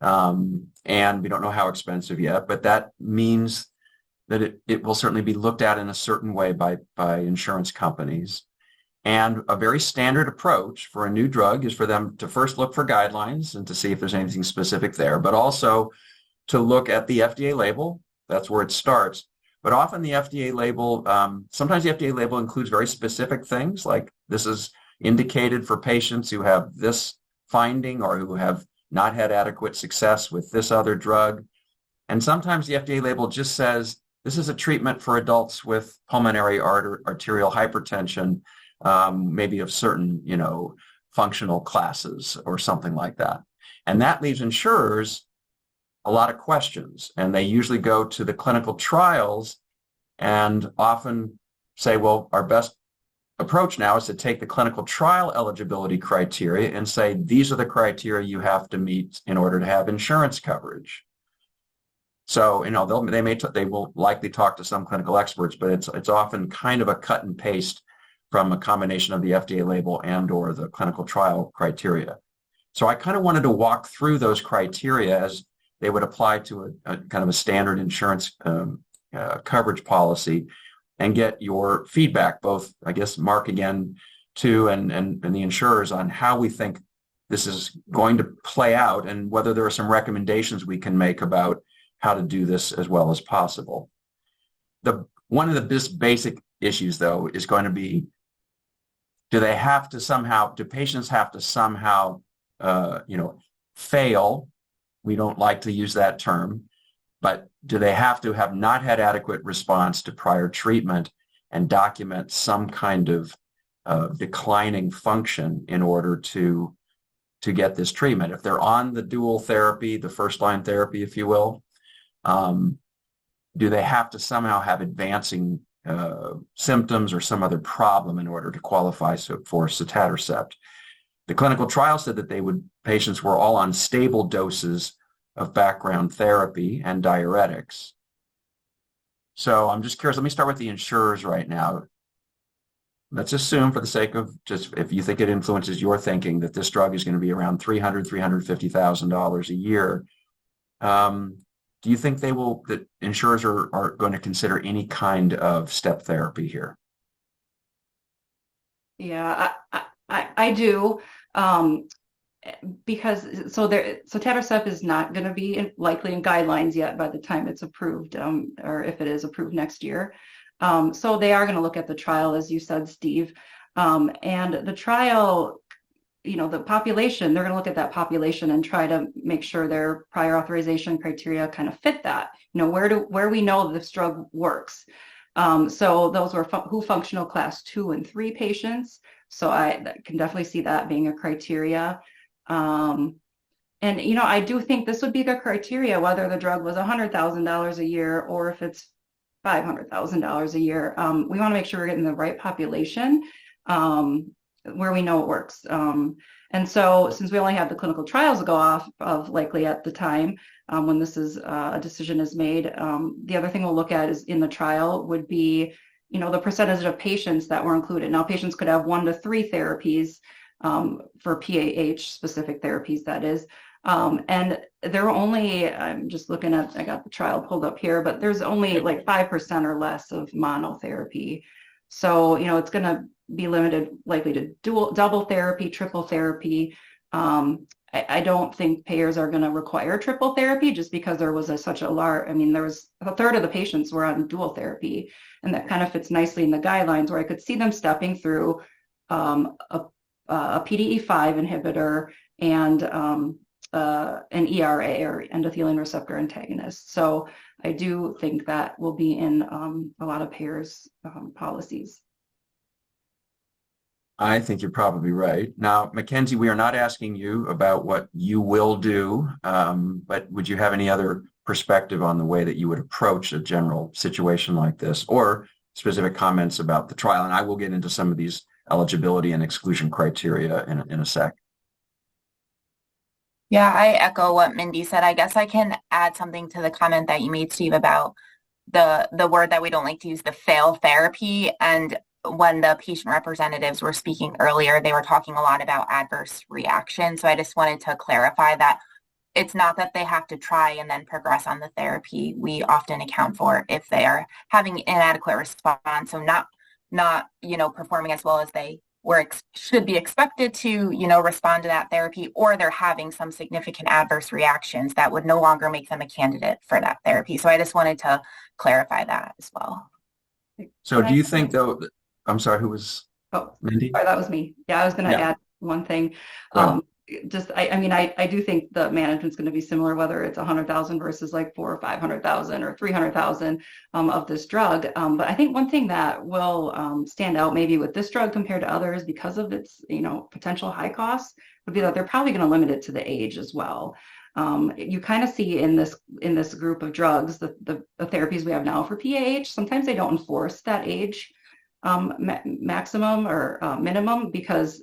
A: And we don't know how expensive yet, but that means that it will certainly be looked at in a certain way by insurance companies. And a very standard approach for a new drug is for them to first look for guidelines and to see if there's anything specific there, but also to look at the FDA label. That's where it starts. But often the FDA label, sometimes the FDA label includes very specific things, like this is indicated for patients who have this finding or who have not had adequate success with this other drug. And sometimes the FDA label just says, this is a treatment for adults with pulmonary arterial hypertension, maybe of certain, functional classes or something like that. And that leaves insurers a lot of questions. And they usually go to the clinical trials and often say, well, our best approach now is to take the clinical trial eligibility criteria and say, these are the criteria you have to meet in order to have insurance coverage. So, they will likely talk to some clinical experts, but it's often kind of a cut and paste from a combination of the FDA label and or the clinical trial criteria. So I kind of wanted to walk through those criteria as they would apply to a kind of a standard insurance coverage policy and get your feedback, both, I guess, Mark again, too, and the insurers on how we think this is going to play out and whether there are some recommendations we can make about how to do this as well as possible. One of the basic issues, though, is going to be, do patients have to somehow, fail? We don't like to use that term, but do they have to have not had adequate response to prior treatment and document some kind of declining function in order to get this treatment? If they're on the dual therapy, the first-line therapy, if you will, do they have to somehow have advancing symptoms or some other problem in order to qualify for sotatercept? The clinical trial said that patients were all on stable doses of background therapy and diuretics. So I'm just curious, let me start with the insurers right now. Let's assume, for the sake of just, if you think it influences your thinking, that this drug is going to be around $300,000, $350,000 a year. Do you think that insurers are going to consider any kind of step therapy here?
B: Yeah, I do. Because sotatercept is not going to be likely in guidelines yet by the time it's approved, or if it is approved next year. So they are going to look at the trial, as you said, Steve, and the trial, the population, they're going to look at that population and try to make sure their prior authorization criteria kind of fit that. Where we know this drug works. So those were WHO functional class 2 and 3 patients. So I can definitely see that being a criteria. And I do think this would be the criteria, whether the drug was $100,000 a year or if it's $500,000 a year. We want to make sure we're getting the right population where we know it works. And so since we only have the clinical trials to go off of likely at the time when this is a decision is made, the other thing we'll look at is in the trial would be, the percentage of patients that were included. Now, patients could have 1 to 3 therapies for PAH specific therapies, that is. And there were only, I'm just looking at, I got the trial pulled up here, but there's only like 5% or less of monotherapy. So, it's going to be limited likely to double therapy, triple therapy. I don't think payers are going to require triple therapy just because there was such a large, there was a third of the patients were on dual therapy, and that kind of fits nicely in the guidelines where I could see them stepping through a PDE5 inhibitor and an ERA or endothelin receptor antagonist. So I do think that will be in a lot of payers' policies.
A: I think you're probably right. Now, Mackenzie, we are not asking you about what you will do, but would you have any other perspective on the way that you would approach a general situation like this, or specific comments about the trial? And I will get into some of these eligibility and exclusion criteria in a sec.
C: Yeah, I echo what Mindy said. I guess I can add something to the comment that you made, Steve, about the word that we don't like to use, the fail therapy. And when the patient representatives were speaking earlier, they were talking a lot about adverse reaction. So I just wanted to clarify that it's not that they have to try and then progress on the therapy. We often account for if they are having inadequate response, so not performing as well as they should be expected to respond to that therapy, or they're having some significant adverse reactions that would no longer make them a candidate for that therapy. So I just wanted to clarify that as well.
A: So do you think though, I'm sorry, who was Mindy?
B: Sorry, that was me. Yeah, I was going to add one thing. I do think the management's going to be similar, whether it's 100,000 versus like 400,000 or 500,000 or 300,000 of this drug. But I think one thing that will stand out maybe with this drug compared to others because of its potential high costs would be that they're probably going to limit it to the age as well. You kind of see in this group of drugs, the therapies we have now for PAH, sometimes they don't enforce that age maximum or minimum because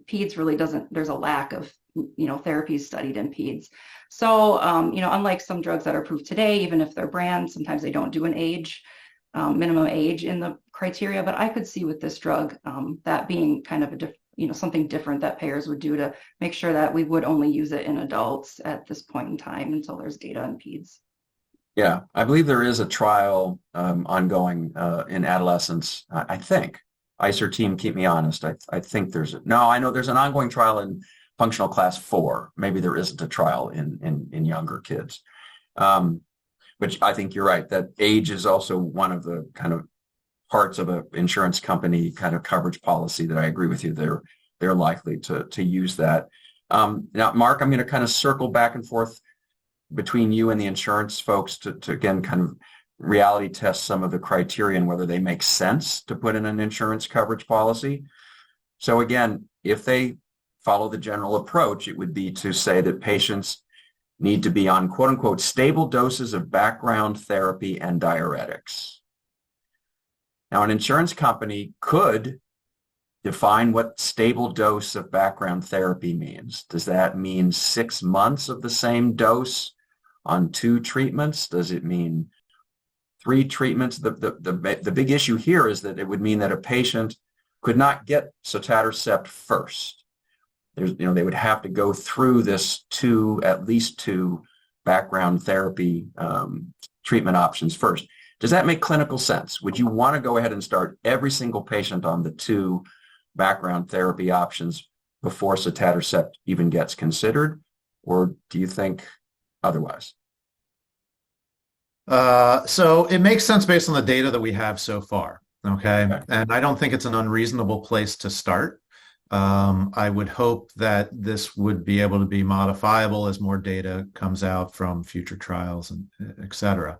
B: peds really doesn't, there's a lack of therapies studied in peds. So unlike some drugs that are approved today, even if they're brands, sometimes they don't do an age minimum age in the criteria. But I could see with this drug that being kind of something different that payers would do to make sure that we would only use it in adults at this point in time until there's data in peds.
A: Yeah, I believe there is a trial ongoing in adolescents. I think ICER team, keep me honest. I think I know there's an ongoing trial in functional class 4. Maybe there isn't a trial in younger kids. Which I think you're right, that age is also one of the kind of parts of an insurance company kind of coverage policy that I agree with you. They're likely to use that. Now, Mark, I'm going to kind of circle back and forth between you and the insurance folks to again kind of reality test some of the criteria and whether they make sense to put in an insurance coverage policy. So again, if they follow the general approach, it would be to say that patients need to be on quote unquote stable doses of background therapy and diuretics. Now, an insurance company could define what stable dose of background therapy means. Does that mean 6 months of the same dose on 2 treatments? Does it mean 3 treatments? The big issue here is that it would mean that a patient could not get sotatercept first. They would have to go through this at least two background therapy treatment options first. Does that make clinical sense? Would you want to go ahead and start every single patient on the 2 background therapy options before sotatercept even gets considered? Or do you think otherwise?
E: So it makes sense based on the data that we have so far. Okay. And I don't think it's an unreasonable place to start. I would hope that this would be able to be modifiable as more data comes out from future trials and et cetera.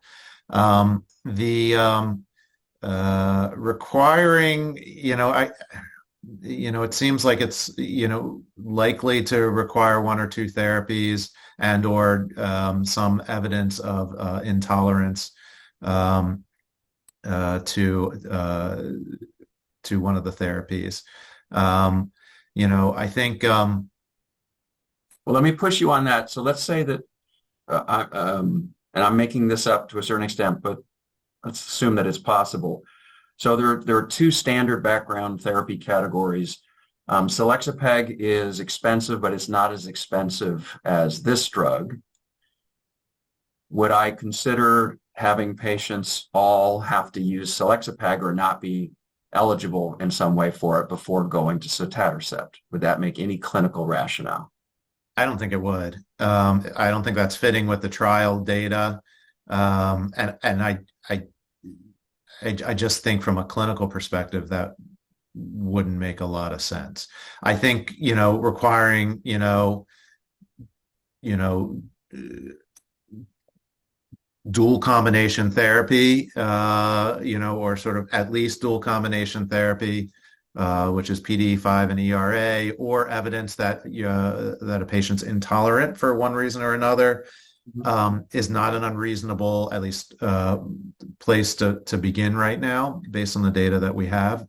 E: Requiring, it seems like it's, likely to require 1 or 2 therapies and or some evidence of intolerance to one of the therapies. I think. Well,
A: let me push you on that. So let's say that, and I'm making this up to a certain extent, but let's assume that it's possible. So there are 2 standard background therapy categories. Selexipag is expensive, but it's not as expensive as this drug. Would I consider having patients all have to use Selexipag or not be eligible in some way for it before going to sotatercept? Would that make any clinical rationale?
E: I don't think it would. I don't think that's fitting with the trial data. And I just think from a clinical perspective that wouldn't make a lot of sense. I think, requiring, dual combination therapy, or sort of at least dual combination therapy, which is PDE5 and ERA, or evidence that that a patient's intolerant for one reason or another, is not an unreasonable, at least, place to begin right now, based on the data that we have.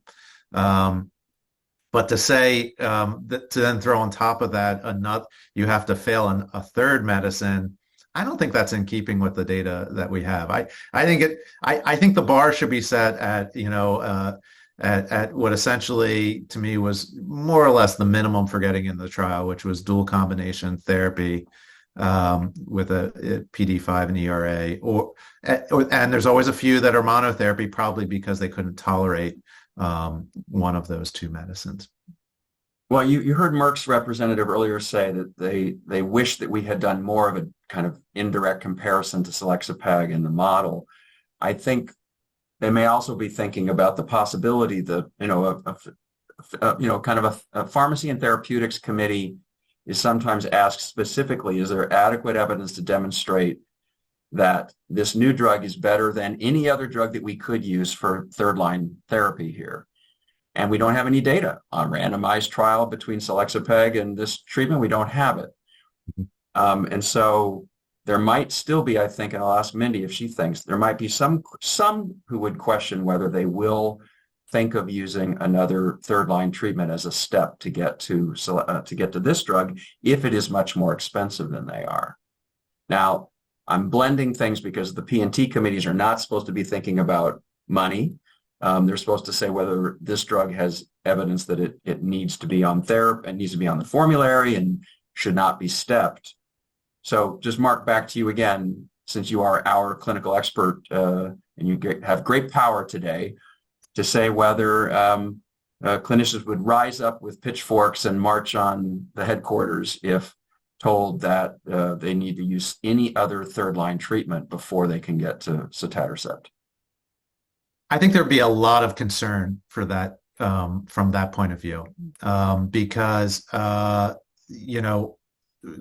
E: But to say to then throw on top of that you have to fail a 3rd medicine, I don't think that's in keeping with the data that we have. I think the bar should be set at at what essentially to me was more or less the minimum for getting in the trial, which was dual combination therapy, with a PD5 and ERA, and there's always a few that are monotherapy, probably because they couldn't tolerate one of those two medicines.
A: Well, you heard Merck's representative earlier say that they wish that we had done more of a kind of indirect comparison to selexipag in the model. I think they may also be thinking about the possibility that, kind of a pharmacy and therapeutics committee is sometimes asked specifically, is there adequate evidence to demonstrate that this new drug is better than any other drug that we could use for third-line therapy here? And we don't have any data on randomized trial between selexipag and this treatment. We don't have it. And so there might still be, I think, and I'll ask Mindy if she thinks, there might be some who would question whether they will think of using another third-line treatment as a step to get to this drug if it is much more expensive than they are. Now, I'm blending things because the P&T committees are not supposed to be thinking about money. They're supposed to say whether this drug has evidence that it needs to be on therapy and needs to be on the formulary and should not be stepped. So just Mark, back to you again, since you are our clinical expert and you have great power today to say whether clinicians would rise up with pitchforks and march on the headquarters if told that they need to use any other third-line treatment before they can get to sotatercept.
E: I think there'd be a lot of concern for that from that point of view, because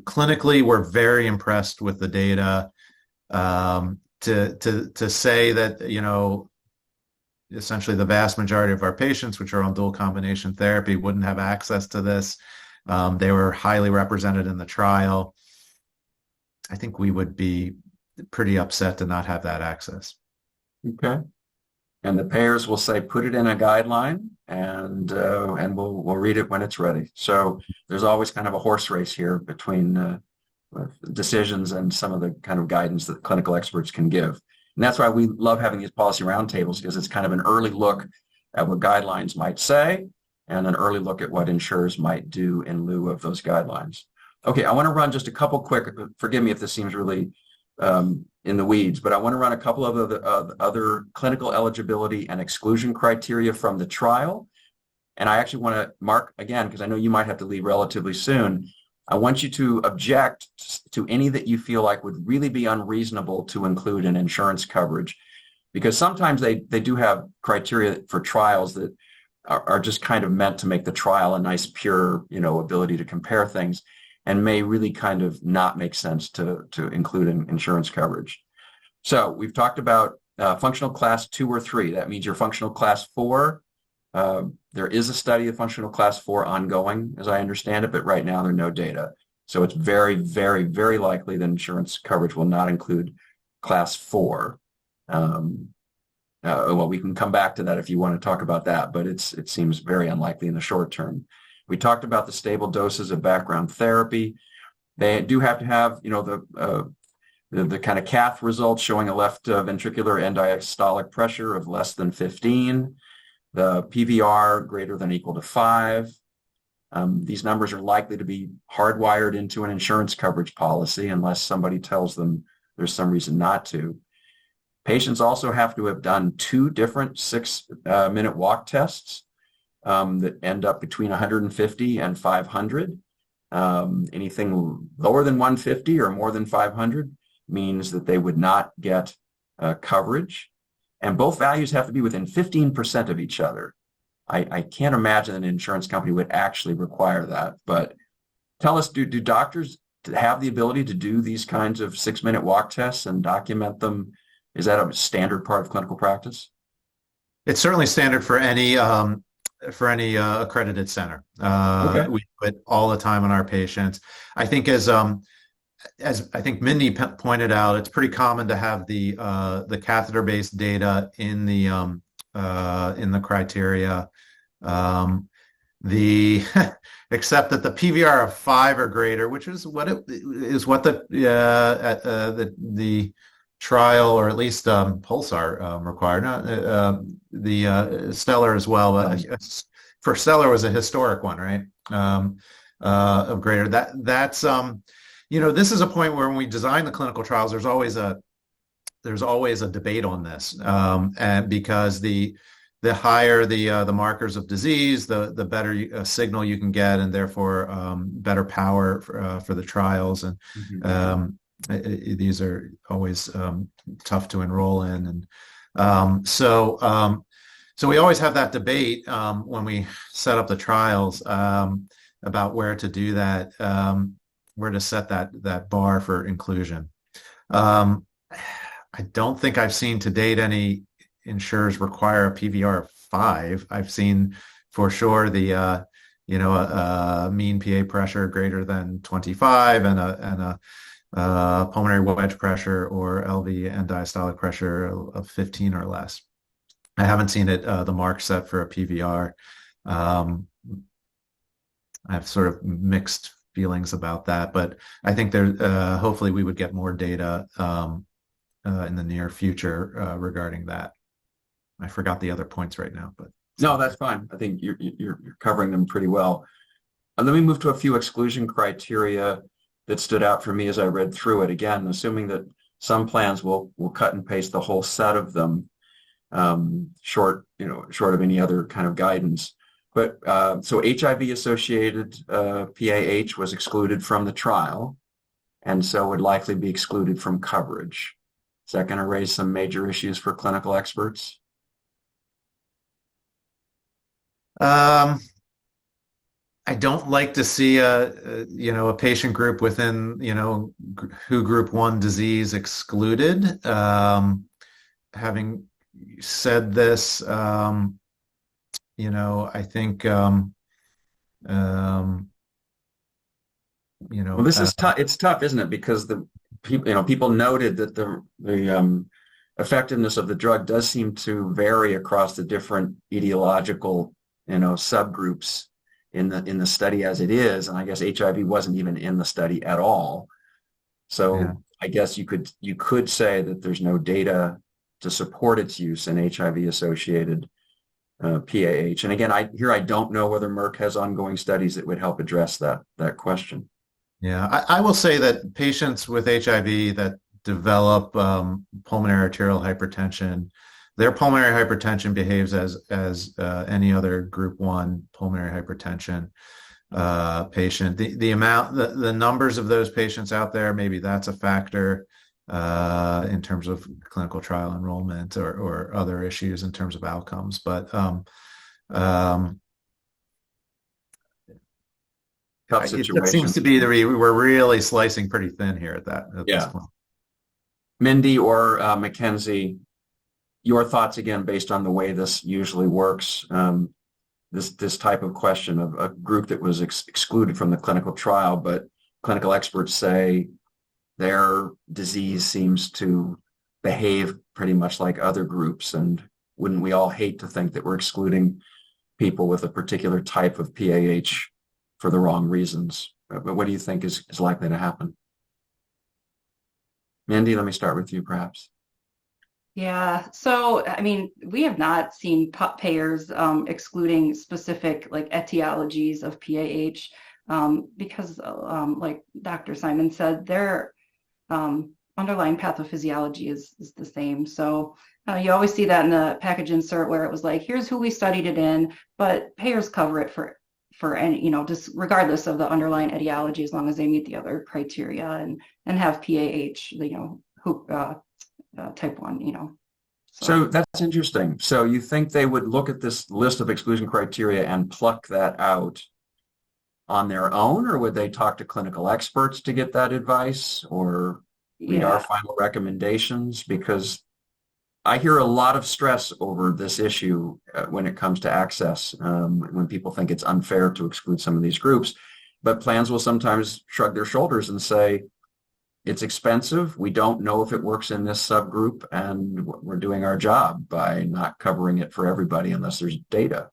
E: clinically we're very impressed with the data. To say that essentially the vast majority of our patients, which are on dual combination therapy, wouldn't have access to this. They were highly represented in the trial. I think we would be pretty upset to not have that access.
A: Okay. And the payers will say, put it in a guideline and we'll read it when it's ready. So there's always kind of a horse race here between decisions and some of the kind of guidance that clinical experts can give. And that's why we love having these policy roundtables, because it's kind of an early look at what guidelines might say and an early look at what insurers might do in lieu of those guidelines. Okay, I want to run just a couple quick, forgive me if this seems really in the weeds, but I want to run a couple of other clinical eligibility and exclusion criteria from the trial. And I actually want to, Mark, again, because I know you might have to leave relatively soon, I want you to object to any that you feel like would really be unreasonable to include in insurance coverage, because sometimes they do have criteria for trials that are just kind of meant to make the trial a nice, pure, ability to compare things, and may really kind of not make sense to include in insurance coverage. So we've talked about functional class 2 or 3. That means you're functional class 4. There is a study of functional class 4 ongoing, as I understand it, but right now there are no data. So it's very, very, very likely that insurance coverage will not include class 4. Well, we can come back to that if you want to talk about that, but it seems very unlikely in the short term. We talked about the stable doses of background therapy. They do have to have, the kind of cath results showing a left ventricular end diastolic pressure of less than 15, the PVR greater than or equal to 5. These numbers are likely to be hardwired into an insurance coverage policy unless somebody tells them there's some reason not to. Patients also have to have done 2 different 6-minute walk tests that end up between 150 and 500. Anything lower than 150 or more than 500 means that they would not get coverage. And both values have to be within 15% of each other. I can't imagine an insurance company would actually require that. But tell us, do doctors have the ability to do these kinds of 6-minute walk tests and document them? Is that a standard part of clinical practice?
E: It's certainly standard for any accredited center. Okay. We do it all the time on our patients. I think as I think Mindy pointed out, it's pretty common to have the catheter-based data in the criteria. Except that the PVR of 5 or greater, which is what the trial, or at least Pulsar required, the Stellar as well. But for Stellar was a historic one, right? Of greater. That's this is a point where when we design the clinical trials, there's always a debate on this, and because the higher the markers of disease, the better signal you can get, and therefore better power for the trials. And these are always tough to enroll in, and so we always have that debate when we set up the trials about where to do that, where to set that bar for inclusion. I don't think I've seen to date any insurers require a PVR of 5. I've seen for sure the a mean PA pressure greater than 25 and a pulmonary wedge pressure or LV end diastolic pressure of 15 or less. I haven't seen it the mark set for a PVR. I have sort of mixed feelings about that, but I think there hopefully we would get more data in the near future regarding that. I forgot the other points right now, but
A: no, that's fine. I think you're covering them pretty well. And let me move to a few exclusion criteria that stood out for me as I read through it. Again, assuming that some plans will cut and paste the whole set of them, short of any other kind of guidance. But so HIV-associated PAH was excluded from the trial, and so would likely be excluded from coverage. Is that going to raise some major issues for clinical experts?
E: I don't like to see a patient group within WHO Group 1 disease excluded. Having said this, I think
A: well, this is tough. It's tough, isn't it? Because the people noted that the effectiveness of the drug does seem to vary across the different etiological subgroups in the study as it is, and I guess HIV wasn't even in the study at all. So yeah. I guess you could say that there's no data to support its use in HIV-associated PAH. And again, I don't know whether Merck has ongoing studies that would help address that question.
E: Yeah, I will say that patients with HIV that develop pulmonary arterial hypertension, their pulmonary hypertension behaves as any other group 1 pulmonary hypertension patient. The numbers of those patients out there, maybe that's a factor in terms of clinical trial enrollment or other issues in terms of outcomes. But
A: tough situation.
E: It seems to be that we're really slicing pretty thin here at this point.
A: Mindy or Mackenzie, your thoughts again based on the way this usually works. This type of question of a group that was excluded from the clinical trial, but clinical experts say their disease seems to behave pretty much like other groups, and wouldn't we all hate to think that we're excluding people with a particular type of PAH for the wrong reasons? But what do you think is likely to happen? Mindy, let me start with you, perhaps.
B: Yeah, so I mean, we have not seen payers excluding specific etiologies of PAH because, like Dr. Simon said, their underlying pathophysiology is the same. So you always see that in the package insert where it was like, here's who we studied it in, but payers cover it for any, just regardless of the underlying etiology, as long as they meet the other criteria and have PAH, type 1,
A: So that's interesting. So you think they would look at this list of exclusion criteria and pluck that out on their own, or would they talk to clinical experts to get that advice, or read our final recommendations? Because I hear a lot of stress over this issue when it comes to access, when people think it's unfair to exclude some of these groups. But plans will sometimes shrug their shoulders and say, it's expensive. We don't know if it works in this subgroup, and we're doing our job by not covering it for everybody unless there's data.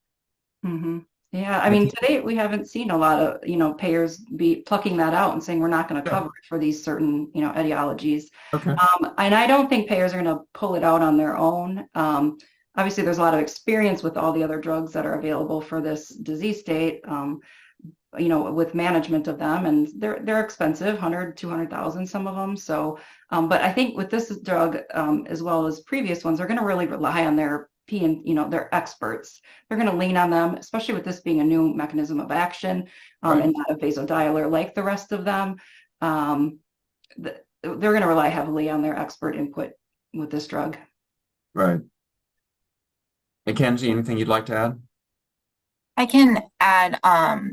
B: Mm-hmm. Yeah, I mean, today we haven't seen a lot of, payers be plucking that out and saying we're not going to cover it for these certain, etiologies.
A: Okay.
B: And I don't think payers are going to pull it out on their own. Obviously, there's a lot of experience with all the other drugs that are available for this disease state. with management of them, and they're expensive, 100, 200,000, some of them. So, but I think with this drug, as well as previous ones, they're going to really rely on their their experts. They're going to lean on them, especially with this being a new mechanism of action,
A: Right.
B: and not a vasodilator like the rest of them. They're going to rely heavily on their expert input with this drug.
A: Right. Mackenzie, anything you'd like to add?
C: I can add,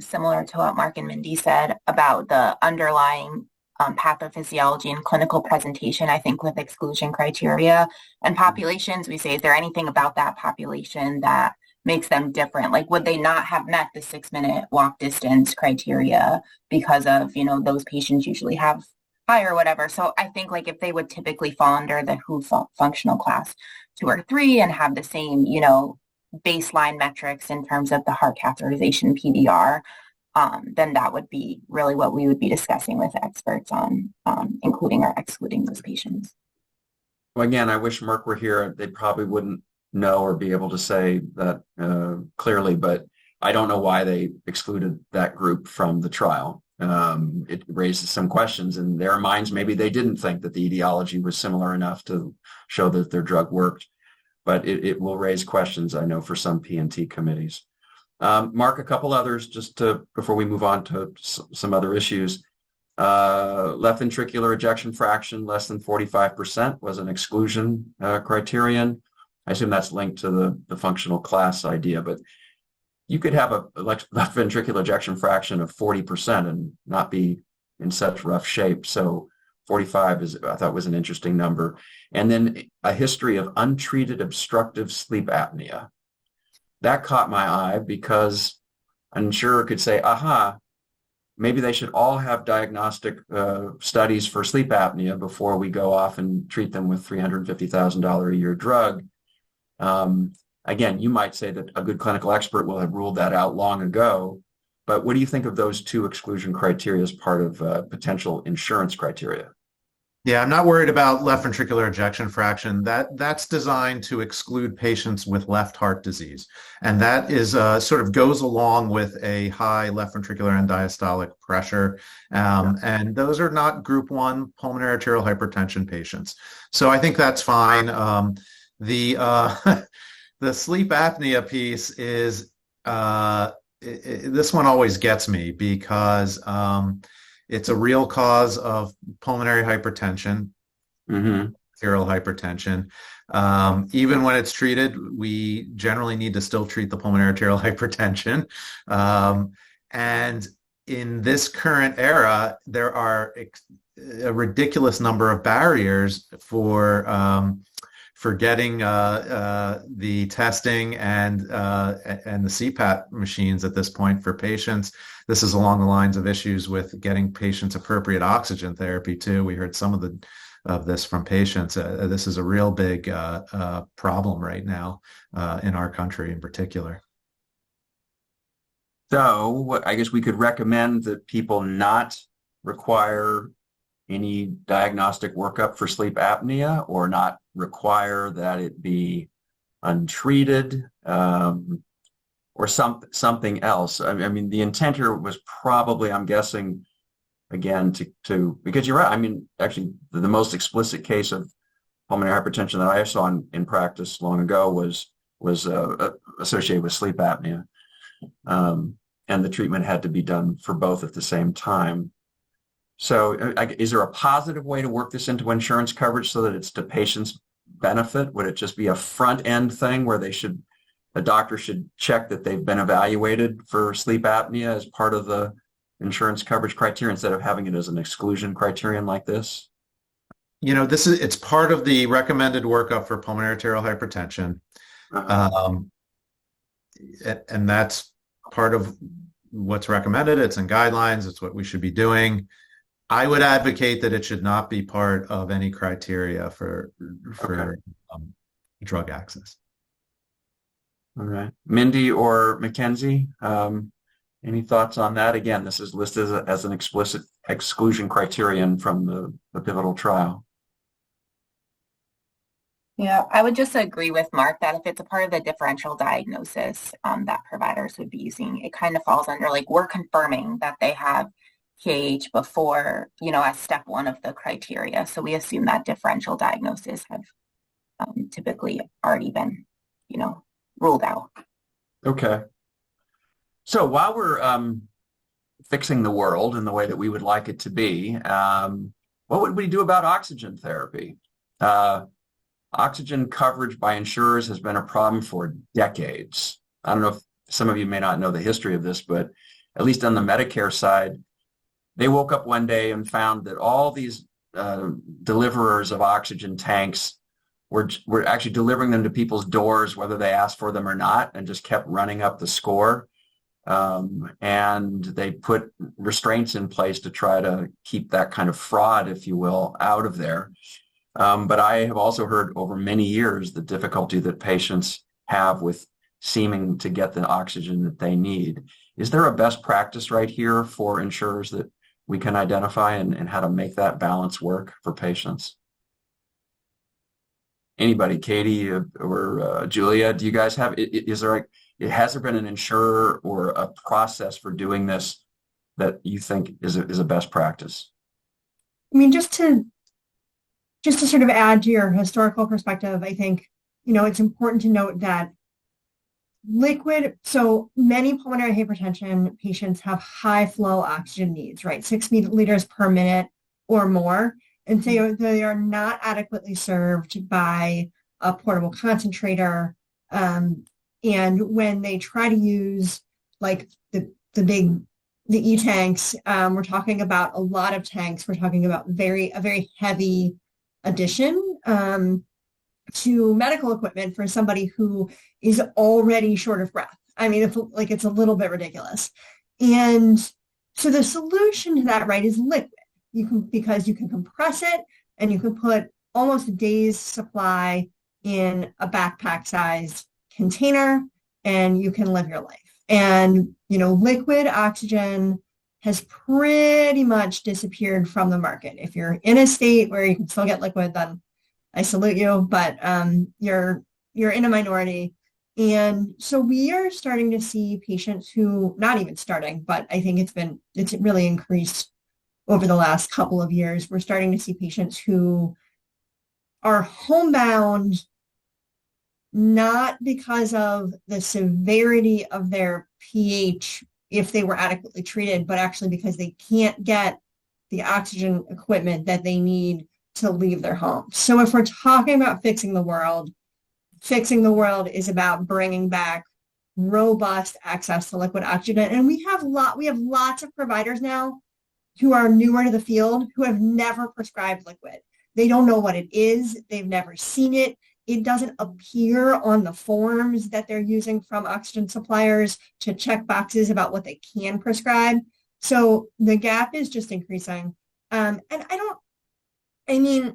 C: similar to what Mark and Mindy said about the underlying pathophysiology and clinical presentation. I think with exclusion criteria and populations, we say, is there anything about that population that makes them different? Like, would they not have met the 6-minute walk distance criteria because of, those patients usually have high or whatever. So I think like if they would typically fall under the WHO functional class 2 or 3 and have the same, baseline metrics in terms of the heart catheterization PVR, then that would be really what we would be discussing with experts on including or excluding those patients.
A: Well, again, I wish Merck were here. They probably wouldn't know or be able to say that clearly, but I don't know why they excluded that group from the trial. It raises some questions in their minds. Maybe they didn't think that the etiology was similar enough to show that their drug worked, but it will raise questions, I know, for some P&T committees. Mark, a couple others before we move on to some other issues. Left ventricular ejection fraction less than 45% was an exclusion criterion. I assume that's linked to the functional class idea, but you could have a left ventricular ejection fraction of 40% and not be in such rough shape. So 45 I thought was an interesting number. And then a history of untreated obstructive sleep apnea. That caught my eye because an insurer could say, aha, maybe they should all have diagnostic studies for sleep apnea before we go off and treat them with $350,000 a year drug. Again, you might say that a good clinical expert will have ruled that out long ago, but what do you think of those 2 exclusion criteria as part of potential insurance criteria?
E: Yeah, I'm not worried about left ventricular ejection fraction. That's designed to exclude patients with left heart disease. And that is sort of goes along with a high left ventricular end diastolic pressure. And those are not group 1 pulmonary arterial hypertension patients. So I think that's fine. The sleep apnea piece is, this one always gets me because it's a real cause of pulmonary hypertension, arterial hypertension. Even when it's treated, we generally need to still treat the pulmonary arterial hypertension. And in this current era, there are a ridiculous number of barriers for getting the testing and the CPAP machines at this point for patients. This is along the lines of issues with getting patients appropriate oxygen therapy too. We heard some of this from patients. This is a real big problem right now in our country in particular.
A: So I guess we could recommend that people not require any diagnostic workup for sleep apnea, or not require that it be untreated, or something else. I mean, the intent here was probably, I'm guessing, again, to because you're right. I mean, actually, the most explicit case of pulmonary hypertension that I saw in practice long ago was associated with sleep apnea, and the treatment had to be done for both at the same time. So is there a positive way to work this into insurance coverage so that it's to patients' benefit? Would it just be a front end thing where a doctor should check that they've been evaluated for sleep apnea as part of the insurance coverage criteria instead of having it as an exclusion criterion like this?
E: It's part of the recommended workup for pulmonary arterial hypertension. And that's part of what's recommended. It's in guidelines. It's what we should be doing. I would advocate that it should not be part of any criteria for drug access.
A: All right. Mindy or Mackenzie, any thoughts on that? Again, this is listed as an explicit exclusion criterion from the pivotal trial.
C: Yeah, I would just agree with Mark that if it's a part of the differential diagnosis that providers would be using, it kind of falls under like we're confirming that they have PAH before, as step one of the criteria. So we assume that differential diagnosis have typically already been, ruled out.
A: Okay. So while we're fixing the world in the way that we would like it to be, what would we do about oxygen therapy? Oxygen coverage by insurers has been a problem for decades. I don't know if some of you may not know the history of this, but at least on the Medicare side, they woke up one day and found that all these deliverers of oxygen tanks were actually delivering them to people's doors, whether they asked for them or not, and just kept running up the score. And they put restraints in place to try to keep that kind of fraud, if you will, out of there. But I have also heard over many years the difficulty that patients have with seeming to get the oxygen that they need. Is there a best practice right here for insurers that we can identify and how to make that balance work for patients? Anybody, Katie or Julia, do you guys have, has there been an insurer or a process for doing this that you think is a best practice?
F: I mean, just to sort of add to your historical perspective, I think, it's important to note that so many pulmonary hypertension patients have high flow oxygen needs, right? 6 liters per minute or more. And so they are not adequately served by a portable concentrator. And when they try to use like the e-tanks, we're talking about a lot of tanks. We're talking about a very heavy addition to medical equipment for somebody who is already short of breath. I mean, it's a little bit ridiculous. And so the solution to that, right, is liquid. Because you can compress it and you can put almost a day's supply in a backpack-sized container and you can live your life. And, liquid oxygen has pretty much disappeared from the market. If you're in a state where you can still get liquid, then I salute you, but you're in a minority. And so we are starting to see patients who, not even starting, but I think it's really increased over the last couple of years. We're starting to see patients who are homebound, not because of the severity of their pH if they were adequately treated, but actually because they can't get the oxygen equipment that they need to leave their home. So if we're talking about fixing the world is about bringing back robust access to liquid oxygen. And we have lots of providers now who are newer to the field who have never prescribed liquid. They don't know what it is. They've never seen it. It doesn't appear on the forms that they're using from oxygen suppliers to check boxes about what they can prescribe. So the gap is just increasing. And we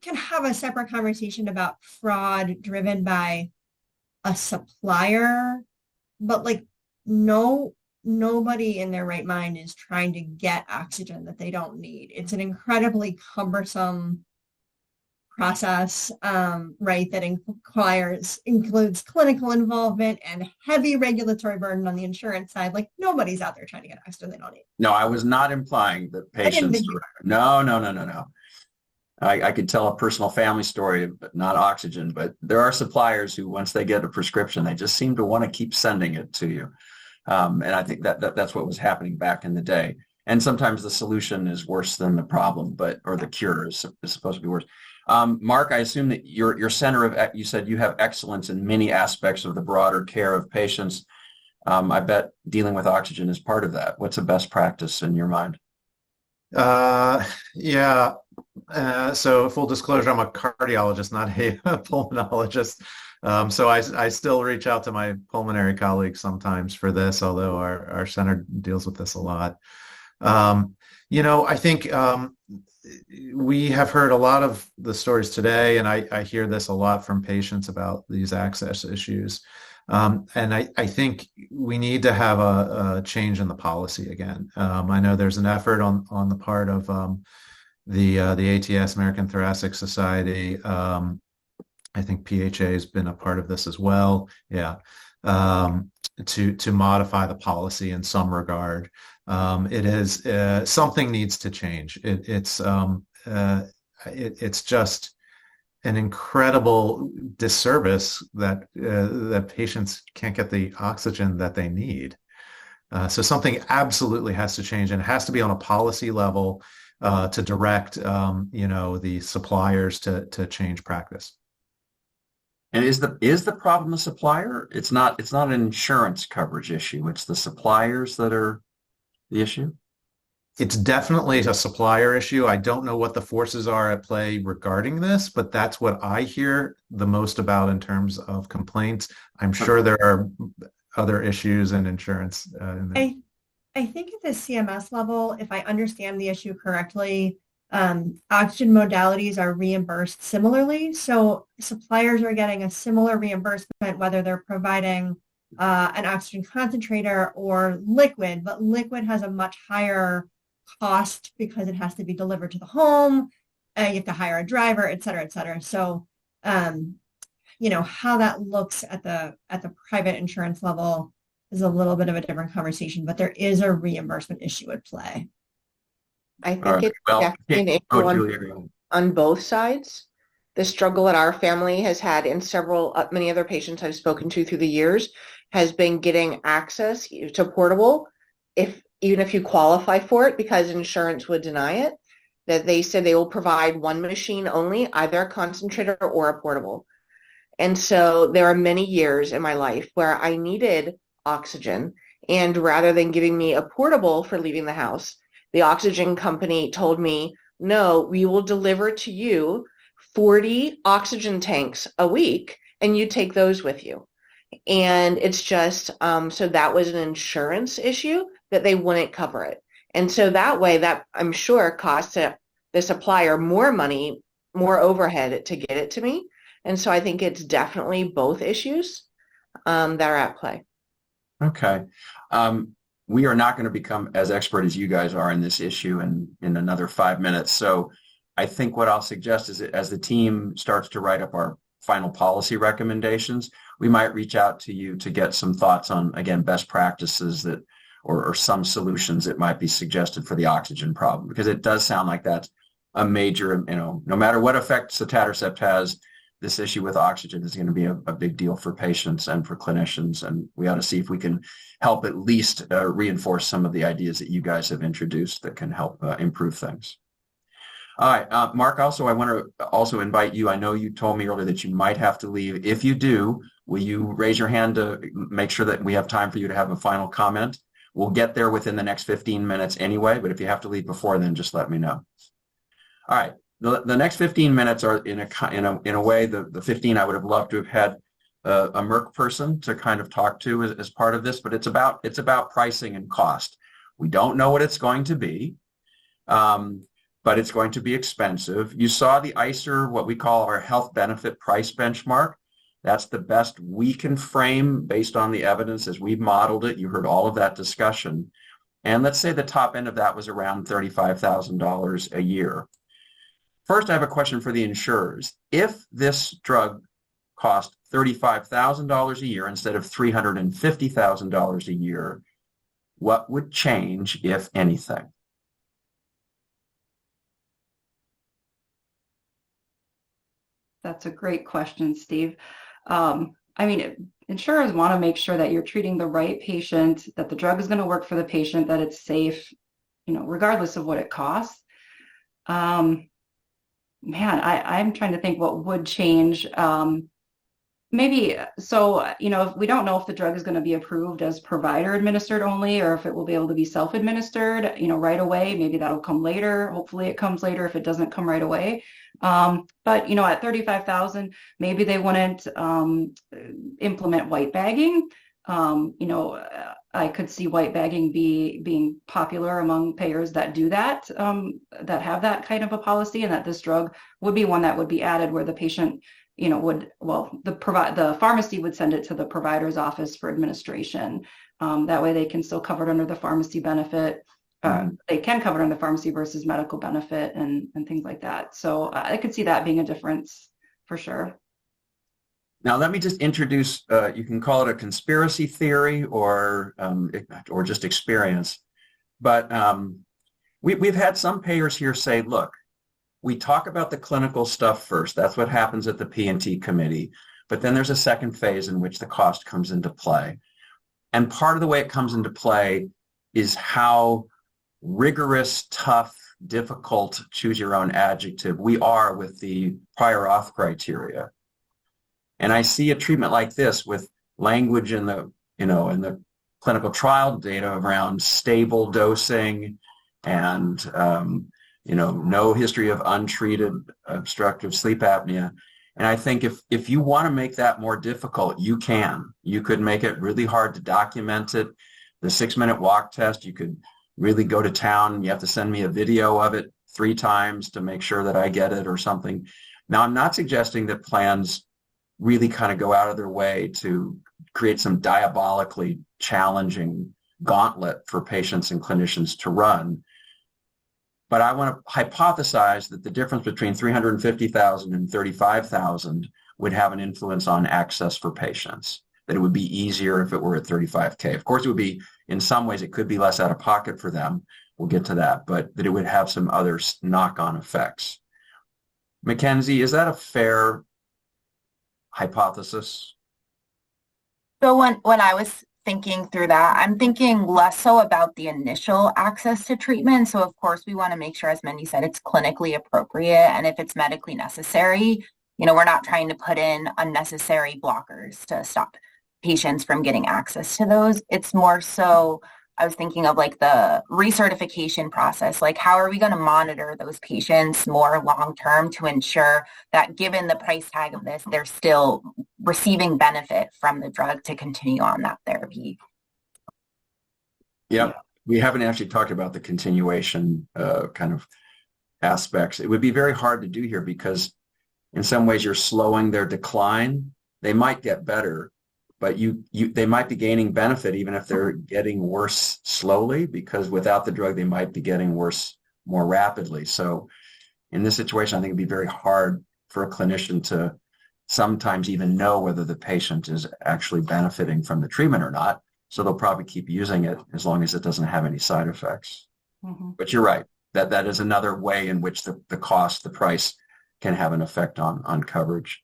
F: can have a separate conversation about fraud driven by a supplier, but nobody in their right mind is trying to get oxygen that they don't need. It's an incredibly cumbersome process, right, that includes clinical involvement and heavy regulatory burden on the insurance side. Like nobody's out there trying to get oxygen they don't need.
A: No, I was not implying that patients. No. I could tell a personal family story, but not oxygen. But there are suppliers who, once they get a prescription, they just seem to want to keep sending it to you. And I think that's what was happening back in the day. And sometimes the solution is worse than the problem, or the cure is supposed to be worse. Mark, I assume that your center you said you have excellence in many aspects of the broader care of patients. I bet dealing with oxygen is part of that. What's a best practice in your mind?
E: Yeah. So full disclosure, I'm a cardiologist, not a pulmonologist. So I still reach out to my pulmonary colleagues sometimes for this, although our center deals with this a lot. I think we have heard a lot of the stories today, and I hear this a lot from patients about these access issues. And I think we need to have a change in the policy again. I know there's an effort on the part of the ATS, American Thoracic Society, I think PHA has been a part of this as well. Yeah. To modify the policy in some regard. It is something needs to change. It's just an incredible disservice that that patients can't get the oxygen that they need. So something absolutely has to change, and it has to be on a policy level to direct the suppliers to change practice.
A: And is the problem the supplier? It's not an insurance coverage issue. It's the suppliers that are the issue.
E: It's definitely a supplier issue. I don't know what the forces are at play regarding this, but that's what I hear the most about in terms of complaints. I'm sure there are other issues in insurance.
F: I think at the CMS level, if I understand the issue correctly, oxygen modalities are reimbursed similarly. So suppliers are getting a similar reimbursement, whether they're providing an oxygen concentrator or liquid, but liquid has a much higher cost because it has to be delivered to the home. You have to hire a driver, et cetera, et cetera. So, how that looks at the private insurance level is a little bit of a different conversation, but there is a reimbursement issue at play.
D: I think it's definitely an issue on both sides. The struggle that our family has had and many other patients I've spoken to through the years has been getting access to portable, even if you qualify for it, because insurance would deny it, that they said they will provide one machine only, either a concentrator or a portable. And so there are many years in my life where I needed oxygen, and rather than giving me a portable for leaving the house, the oxygen company told me, no, we will deliver to you 40 oxygen tanks a week, and you take those with you. And it's just, so that was an insurance issue that they wouldn't cover it. And so that way, that I'm sure cost the supplier more money, more overhead to get it to me. And so I think it's definitely both issues that are at play.
A: Okay. We are not going to become as expert as you guys are in this issue in another 5 minutes. So I think what I'll suggest is that as the team starts to write up our final policy recommendations, we might reach out to you to get some thoughts on, again, best practices that or some solutions that might be suggested for the oxygen problem, because it does sound like that's a major, no matter what effect sotatercept has, this issue with oxygen is going to be a big deal for patients and for clinicians, and we ought to see if we can help at least reinforce some of the ideas that you guys have introduced that can help improve things. All right, Mark, I want to also invite you. I know you told me earlier that you might have to leave. If you do, will you raise your hand to make sure that we have time for you to have a final comment? We'll get there within the next 15 minutes anyway, but if you have to leave before then, just let me know. All right. The next 15 minutes are in a way the 15 I would have loved to have had a Merck person to kind of talk to as part of this, but it's about pricing and cost. We don't know what it's going to be, but it's going to be expensive. You saw the ICER, what we call our health benefit price benchmark. That's the best we can frame based on the evidence as we've modeled it. You heard all of that discussion. And let's say the top end of that was around $35,000 a year. First, I have a question for the insurers. If this drug cost $35,000 a year instead of $350,000 a year, what would change, if anything?
B: That's a great question, Steve. Insurers want to make sure that you're treating the right patient, that the drug is going to work for the patient, that it's safe, regardless of what it costs. I'm trying to think what would change. If we don't know if the drug is going to be approved as provider administered only, or if it will be able to be self-administered, right away, maybe that'll come later. Hopefully it comes later if it doesn't come right away. But at 35,000, maybe they wouldn't implement white bagging. I could see white bagging being popular among payers that do that, that have that kind of a policy, and that this drug would be one that would be added where the patient, the pharmacy would send it to the provider's office for administration. That way they can still cover it under the pharmacy benefit. They can cover it under pharmacy versus medical benefit and things like that. So I could see that being a difference for sure.
A: Now, let me just introduce, you can call it a conspiracy theory or just experience. But we've had some payers here say, look, we talk about the clinical stuff first. That's what happens at the P&T committee. But then there's a second phase in which the cost comes into play. And part of the way it comes into play is how rigorous, tough, difficult, choose your own adjective, we are with the prior auth criteria. And I see a treatment like this with language in the, in the clinical trial data around stable dosing and, no history of untreated obstructive sleep apnea. And I think if you want to make that more difficult, you can. You could make it really hard to document it. The 6-minute walk test, you could really go to town. You have to send me a video of it 3 times to make sure that I get it or something. Now, I'm not suggesting that plans really kind of go out of their way to create some diabolically challenging gauntlet for patients and clinicians to run. But I want to hypothesize that the difference between 350,000 and 35,000 would have an influence on access for patients, that it would be easier if it were at 35K. Of course, it would be, in some ways, it could be less out of pocket for them. We'll get to that, but that it would have some other knock-on effects. Mackenzie, is that a fair hypothesis?
C: So when I was thinking through that, I'm thinking less so about the initial access to treatment. So of course, we want to make sure, as Mindy said, it's clinically appropriate. And if it's medically necessary, we're not trying to put in unnecessary blockers to stop patients from getting access to those. It's more so, I was thinking of like the recertification process, like how are we going to monitor those patients more long-term to ensure that given the price tag of this, they're still receiving benefit from the drug to continue on that therapy.
A: Yeah, we haven't actually talked about the continuation kind of aspects. It would be very hard to do here because in some ways you're slowing their decline. They might get better, but they might be gaining benefit even if they're getting worse slowly, because without the drug, they might be getting worse more rapidly. So in this situation, I think it'd be very hard for a clinician to sometimes even know whether the patient is actually benefiting from the treatment or not. So they'll probably keep using it as long as it doesn't have any side effects. Mm-hmm. But you're right. That is another way in which the cost, the price can have an effect on coverage.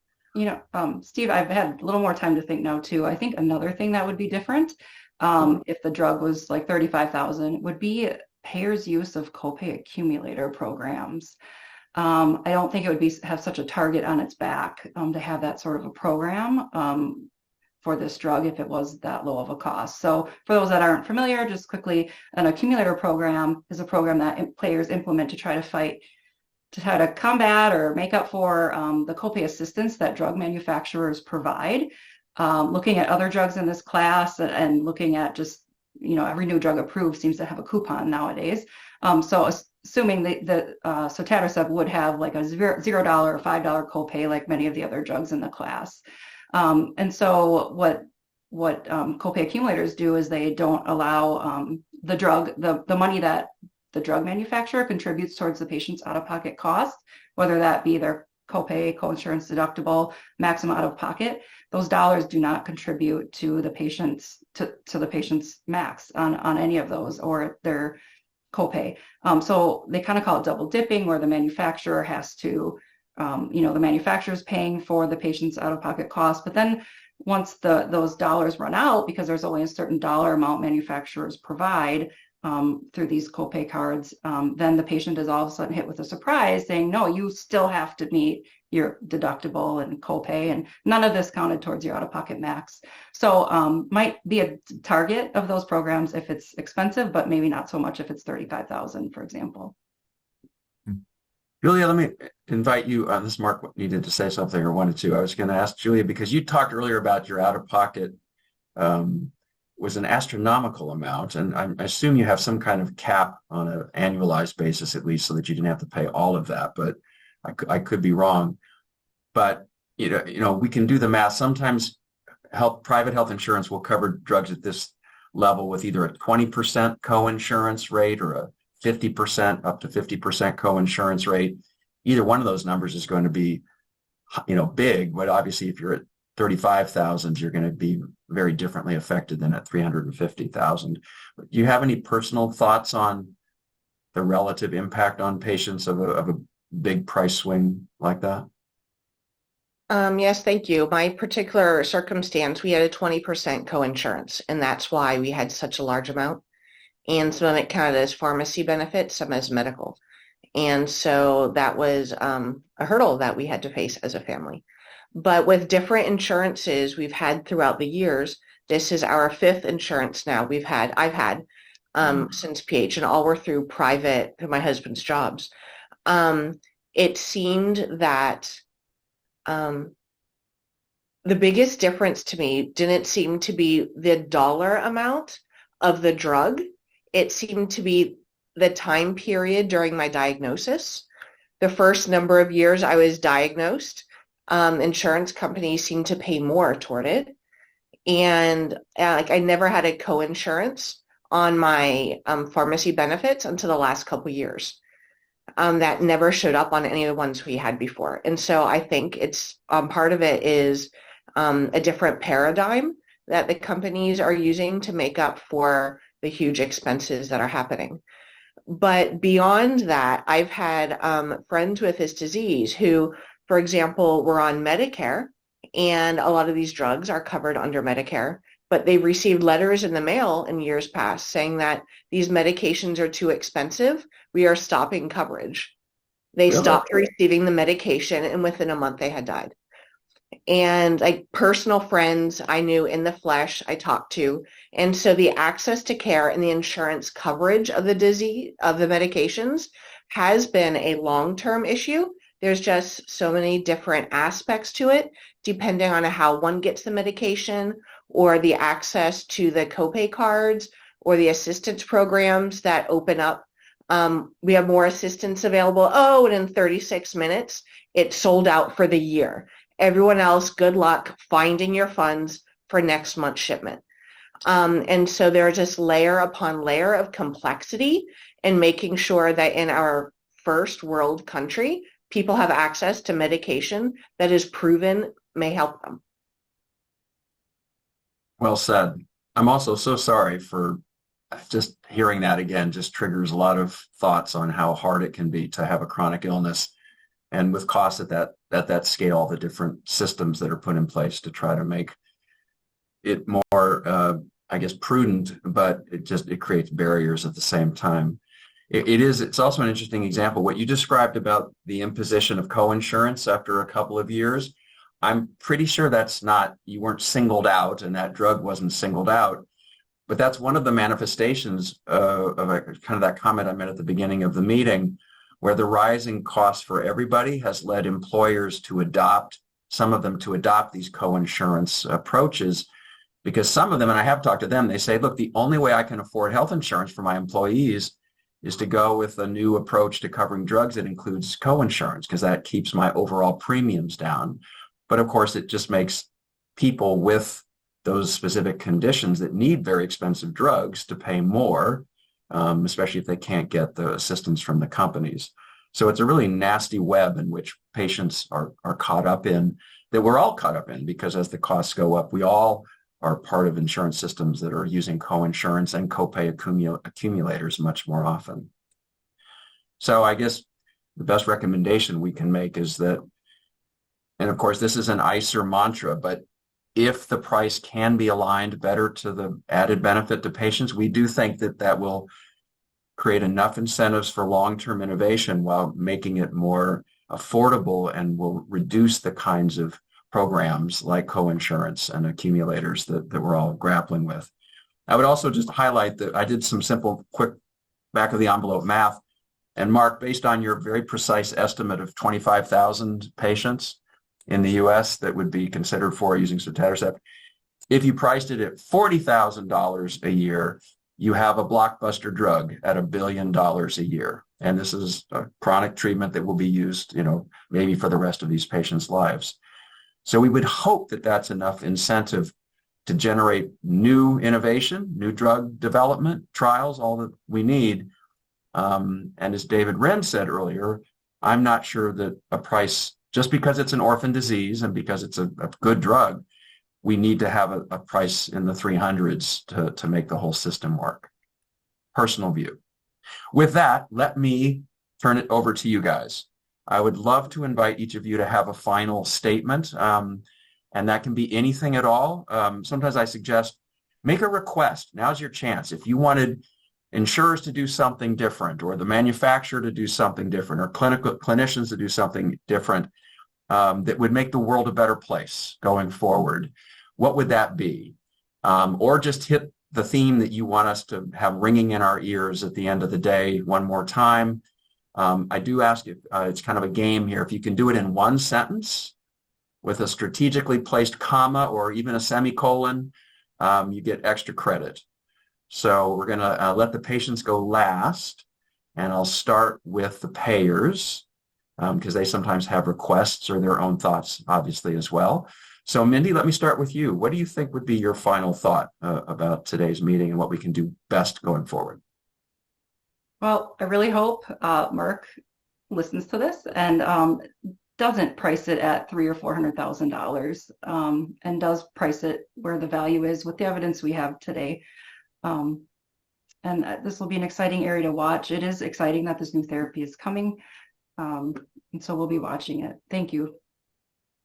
B: Steve, I've had a little more time to think now too. I think another thing that would be different if the drug was like 35,000 would be payers' use of copay accumulator programs. I don't think it would have such a target on its back to have that sort of a program for this drug if it was that low of a cost. So for those that aren't familiar, just quickly, an accumulator program is a program that players implement to try to combat or make up for the copay assistance that drug manufacturers provide. Looking at other drugs in this class and looking at just, every new drug approved seems to have a coupon nowadays. So assuming that sotatercept would have like a $0 or $5 copay like many of the other drugs in the class. And so what copay accumulators do is they don't allow the money that the drug manufacturer contributes towards the patient's out-of-pocket cost, whether that be their copay, coinsurance deductible, maximum out-of-pocket. Those dollars do not contribute to the patient's max on any of those or their copay. So they kind of call it double dipping, where the manufacturer has to, the manufacturer is paying for the patient's out-of-pocket cost, but then once those dollars run out, because there's only a certain dollar amount manufacturers provide through these copay cards, then the patient is all of a sudden hit with a surprise saying, no, you still have to meet your deductible and copay, and none of this counted towards your out-of-pocket max. So might be a target of those programs if it's expensive, but maybe not so much if it's 35,000, for example.
A: Julia, let me invite you. This Mark needed to say something or wanted to. I was going to ask Julia, because you talked earlier about your out-of-pocket was an astronomical amount, and I assume you have some kind of cap on an annualized basis, at least, so that you didn't have to pay all of that. But I could be wrong. But we can do the math. Sometimes private health insurance will cover drugs at this level with either a 20% coinsurance rate or a 50% up to 50% coinsurance rate. Either one of those numbers is going to be, big. But obviously, if you're at 35,000, you're going to be very differently affected than at 350,000. Do you have any personal thoughts on the relative impact on patients of a big price swing like that?
D: Yes, thank you. My particular circumstance, we had a 20% coinsurance, and that's why we had such a large amount. And some of it counted as pharmacy benefits, some as medical. And so that was a hurdle that we had to face as a family. But with different insurances we've had throughout the years, this is our 5th insurance now I've had since PH, and all were through my husband's jobs. It seemed that the biggest difference to me didn't seem to be the dollar amount of the drug. It seemed to be the time period during my diagnosis. The first number of years I was diagnosed, insurance companies seemed to pay more toward it. And I never had a co-insurance on my pharmacy benefits until the last couple of years. That never showed up on any of the ones we had before. And so I think it's part of it is a different paradigm that the companies are using to make up for the huge expenses that are happening. But beyond that, I've had friends with this disease who, for example, were on Medicare, and a lot of these drugs are covered under Medicare, but they've received letters in the mail in years past saying that these medications are too expensive. We are stopping coverage. They stopped receiving the medication, and within a month they had died. And like personal friends I knew in the flesh, I talked to. And so the access to care and the insurance coverage of the disease, of the medications, has been a long-term issue. There's just so many different aspects to it, depending on how one gets the medication or the access to the copay cards or the assistance programs that open up. We have more assistance available. Oh, and in 36 minutes, it's sold out for the year. Everyone else, good luck finding your funds for next month's shipment. And so there's just layer upon layer of complexity in making sure that in our first world country, people have access to medication that is proven may help them.
A: Well said. I'm also so sorry for just hearing that again, just triggers a lot of thoughts on how hard it can be to have a chronic illness. And with costs at that scale, the different systems that are put in place to try to make it more, I guess, prudent, but it creates barriers at the same time. It's also an interesting example. What you described about the imposition of co-insurance after a couple of years, I'm pretty sure you weren't singled out, and that drug wasn't singled out. But that's one of the manifestations of kind of that comment I made at the beginning of the meeting, where the rising costs for everybody has led employers to adopt these co-insurance approaches, because some of them, and I have talked to them, they say, look, the only way I can afford health insurance for my employees is to go with a new approach to covering drugs that includes co-insurance, because that keeps my overall premiums down. But of course, it just makes people with those specific conditions that need very expensive drugs to pay more, especially if they can't get the assistance from the companies. So it's a really nasty web in which patients are caught up in, that we're all caught up in, because as the costs go up, we all are part of insurance systems that are using co-insurance and copay accumulators much more often. So I guess the best recommendation we can make is that, and of course this is an ICER mantra, but if the price can be aligned better to the added benefit to patients, we do think that will create enough incentives for long-term innovation while making it more affordable, and will reduce the kinds of programs like co-insurance and accumulators that we're all grappling with. I would also just highlight that I did some simple, quick back of the envelope math. And Mark, based on your very precise estimate of 25,000 patients in the US that would be considered for using sotatercept, if you priced it at $40,000 a year, you have a blockbuster drug at $1 billion a year. And this is a chronic treatment that will be used, maybe for the rest of these patients' lives. So we would hope that that's enough incentive to generate new innovation, new drug development, trials, all that we need. And as David Wren said earlier, I'm not sure that a price, just because it's an orphan disease and because it's a good drug, we need to have a price in the 300s to make the whole system work. Personal view. With that, let me turn it over to you guys. I would love to invite each of you to have a final statement, and that can be anything at all. Sometimes I suggest make a request. Now's your chance. If you wanted insurers to do something different, or the manufacturer to do something different, or clinicians to do something different that would make the world a better place going forward, what would that be? Or just hit the theme that you want us to have ringing in our ears at the end of the day one more time. I do ask if it's kind of a game here. If you can do it in one sentence with a strategically placed comma or even a semicolon, you get extra credit. So we're going to let the patients go last, and I'll start with the payers because they sometimes have requests or their own thoughts, obviously, as well. So Mindy, let me start with you. What do you think would be your final thought about today's meeting and what we can do best going forward?
B: Well, I really hope Mark listens to this and doesn't price it at $300,000 or $400,000 and does price it where the value is with the evidence we have today. And this will be an exciting area to watch. It is exciting that this new therapy is coming. And so we'll be watching it. Thank you.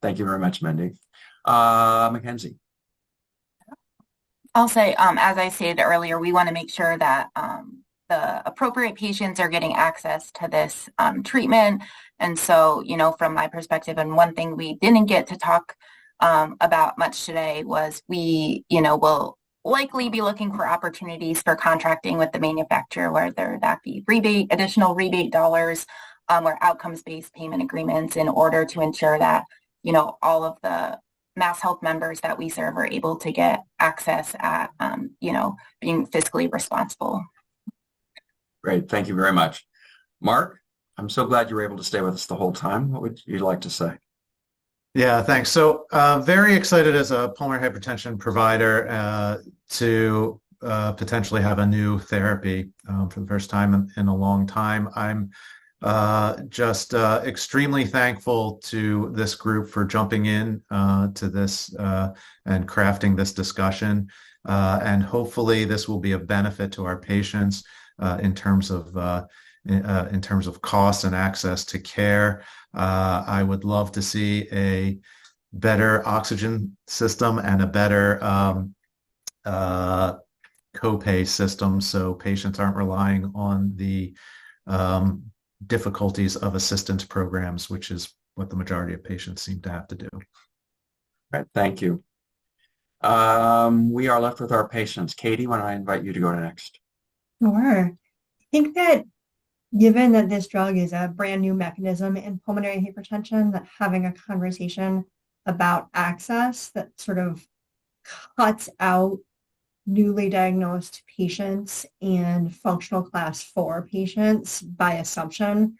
A: Thank you very much, Mindy. Mackenzie.
C: I'll say, as I stated earlier, we want to make sure that the appropriate patients are getting access to this treatment. And so, from my perspective, and one thing we didn't get to talk about much today was we, will likely be looking for opportunities for contracting with the manufacturer, whether that be additional rebate dollars or outcomes-based payment agreements in order to ensure that, all of the Mass Health members that we serve are able to get access at, being fiscally responsible.
A: Great. Thank you very much. Mark, I'm so glad you were able to stay with us the whole time. What would you like to say?
E: Yeah, thanks. So very excited as a pulmonary hypertension provider to potentially have a new therapy for the first time in a long time. I'm just extremely thankful to this group for jumping in to this and crafting this discussion. And hopefully this will be a benefit to our patients in terms of cost and access to care. I would love to see a better oxygen system and a better copay system so patients aren't relying on the difficulties of assistance programs, which is what the majority of patients seem to have to do.
A: All right, thank you. We are left with our patients. Katie, why don't I invite you to go next?
F: Sure. I think that given that this drug is a brand new mechanism in pulmonary hypertension, that having a conversation about access that sort of cuts out newly diagnosed patients and functional class 4 patients by assumption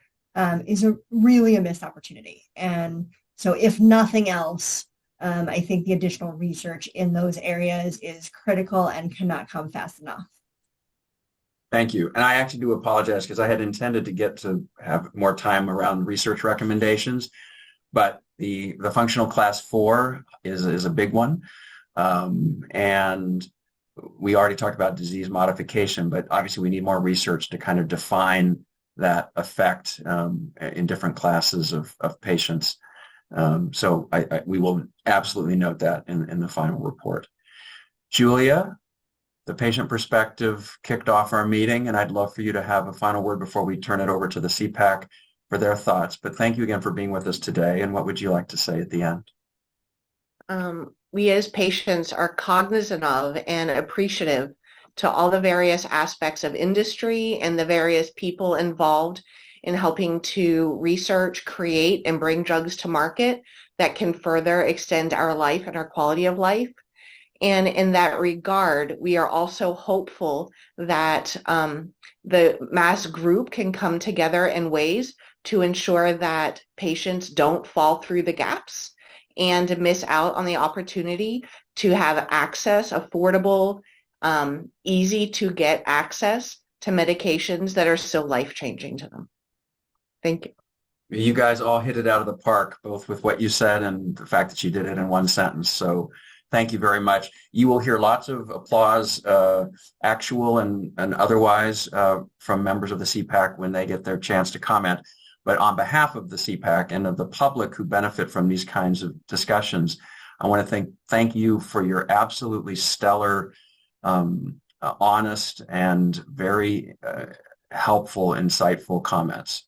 F: is really a missed opportunity. And so if nothing else, I think the additional research in those areas is critical and cannot come fast enough.
A: Thank you. And I actually do apologize because I had intended to get to have more time around research recommendations, but the functional class 4 is a big one. And we already talked about disease modification, but obviously we need more research to kind of define that effect in different classes of patients. So we will absolutely note that in the final report. Julia, the patient perspective kicked off our meeting, and I'd love for you to have a final word before we turn it over to the CEPAC for their thoughts. But thank you again for being with us today. And what would you like to say at the end?
D: We as patients are cognizant of and appreciative to all the various aspects of industry and the various people involved in helping to research, create, and bring drugs to market that can further extend our life and our quality of life. And in that regard, we are also hopeful that the mass group can come together in ways to ensure that patients don't fall through the gaps and miss out on the opportunity to have access, affordable, easy to get access to medications that are so life-changing to them. Thank you.
A: You guys all hit it out of the park, both with what you said and the fact that you did it in one sentence. So thank you very much. You will hear lots of applause, actual and otherwise, from members of the CEPAC when they get their chance to comment. But on behalf of the CEPAC and of the public who benefit from these kinds of discussions, I want to thank you for your absolutely stellar, honest, and very helpful, insightful comments,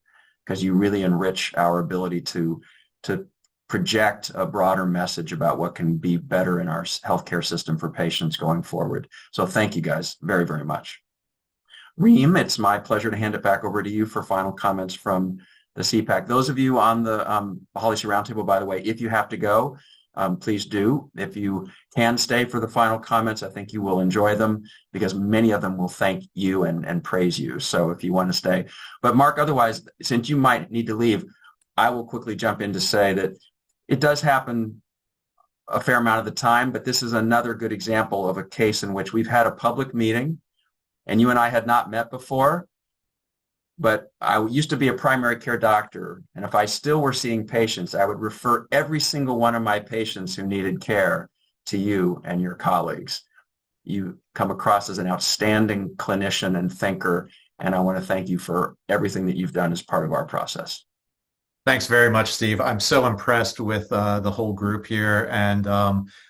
A: because you really enrich our ability to project a broader message about what can be better in our healthcare system for patients going forward. So thank you guys very, very much. Reem, it's my pleasure to hand it back over to you for final comments from the CEPAC. Those of you on the Policy Roundtable, by the way, if you have to go, please do. If you can stay for the final comments, I think you will enjoy them, because many of them will thank you and praise you. So if you want to stay. But Mark, otherwise, since you might need to leave, I will quickly jump in to say that it does happen a fair amount of the time, but this is another good example of a case in which we've had a public meeting and you and I had not met before, but I used to be a primary care doctor, and if I still were seeing patients, I would refer every single one of my patients who needed care to you and your colleagues. You come across as an outstanding clinician and thinker, and I want to thank you for everything that you've done as part of our process.
E: Thanks very much, Steve. I'm so impressed with the whole group here, and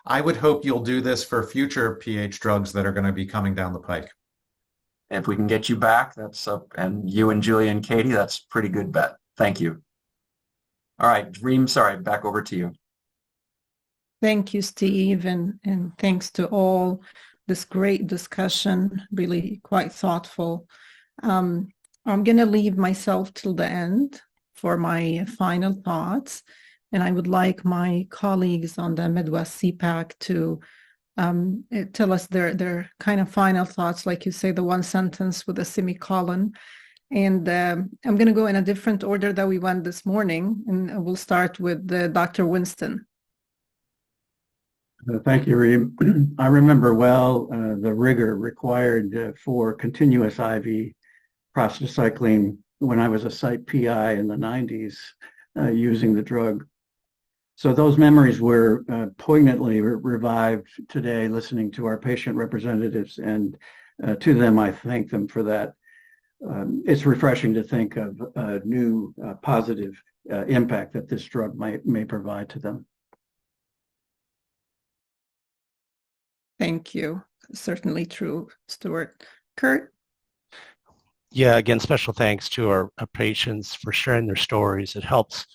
E: I would hope you'll do this for future PH drugs that are going to be coming down the pike.
A: If we can get you back, that's up, and you and Julia and Katie, that's a pretty good bet. Thank you. All right, Reem, sorry, back over to you.
G: Thank you, Steve, and thanks to all. This great discussion, really quite thoughtful. I'm going to leave myself till the end for my final thoughts, and I would like my colleagues on the Midwest CEPAC to tell us their kind of final thoughts, like you say, the one sentence with a semicolon. And I'm going to go in a different order that we went this morning, and we'll start with Dr. Winston.
H: Thank you, Reem. I remember well the rigor required for continuous IV prostacycline when I was a site PI in the 90s using the drug. So those memories were poignantly revived today listening to our patient representatives, and to them I thank them for that. It's refreshing to think of a new positive impact that this drug may provide to them.
G: Thank you. Certainly true, Stuart. Kurt?
I: Yeah, again, special thanks to our patients for sharing their stories. It helps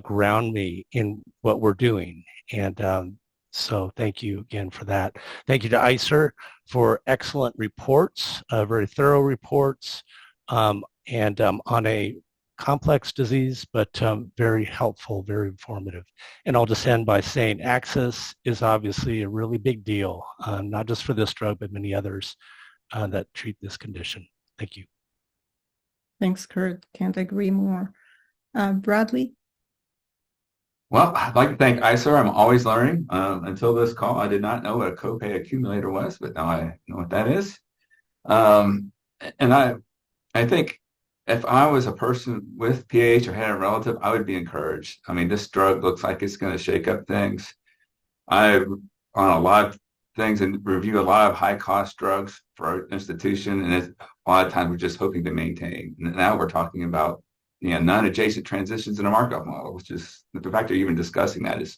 I: ground me in what we're doing. And so thank you again for that. Thank you to ICER for excellent reports, very thorough reports, and on a complex disease, but very helpful, very informative. And I'll just end by saying access is obviously a really big deal, not just for this drug, but many others that treat this condition. Thank you.
G: Thanks, Kurt. Can't agree more. Bradley?
J: Well, I'd like to thank ICER. I'm always learning. Until this call, I did not know what a copay accumulator was, but now I know what that is. And I think if I was a person with PH or had a relative, I would be encouraged. I mean, this drug looks like it's going to shake up things. I'm on a lot of things and review a lot of high-cost drugs for our institution, and a lot of times we're just hoping to maintain. And now we're talking about non-adjacent transitions in a Markov model, which is the fact of even discussing that is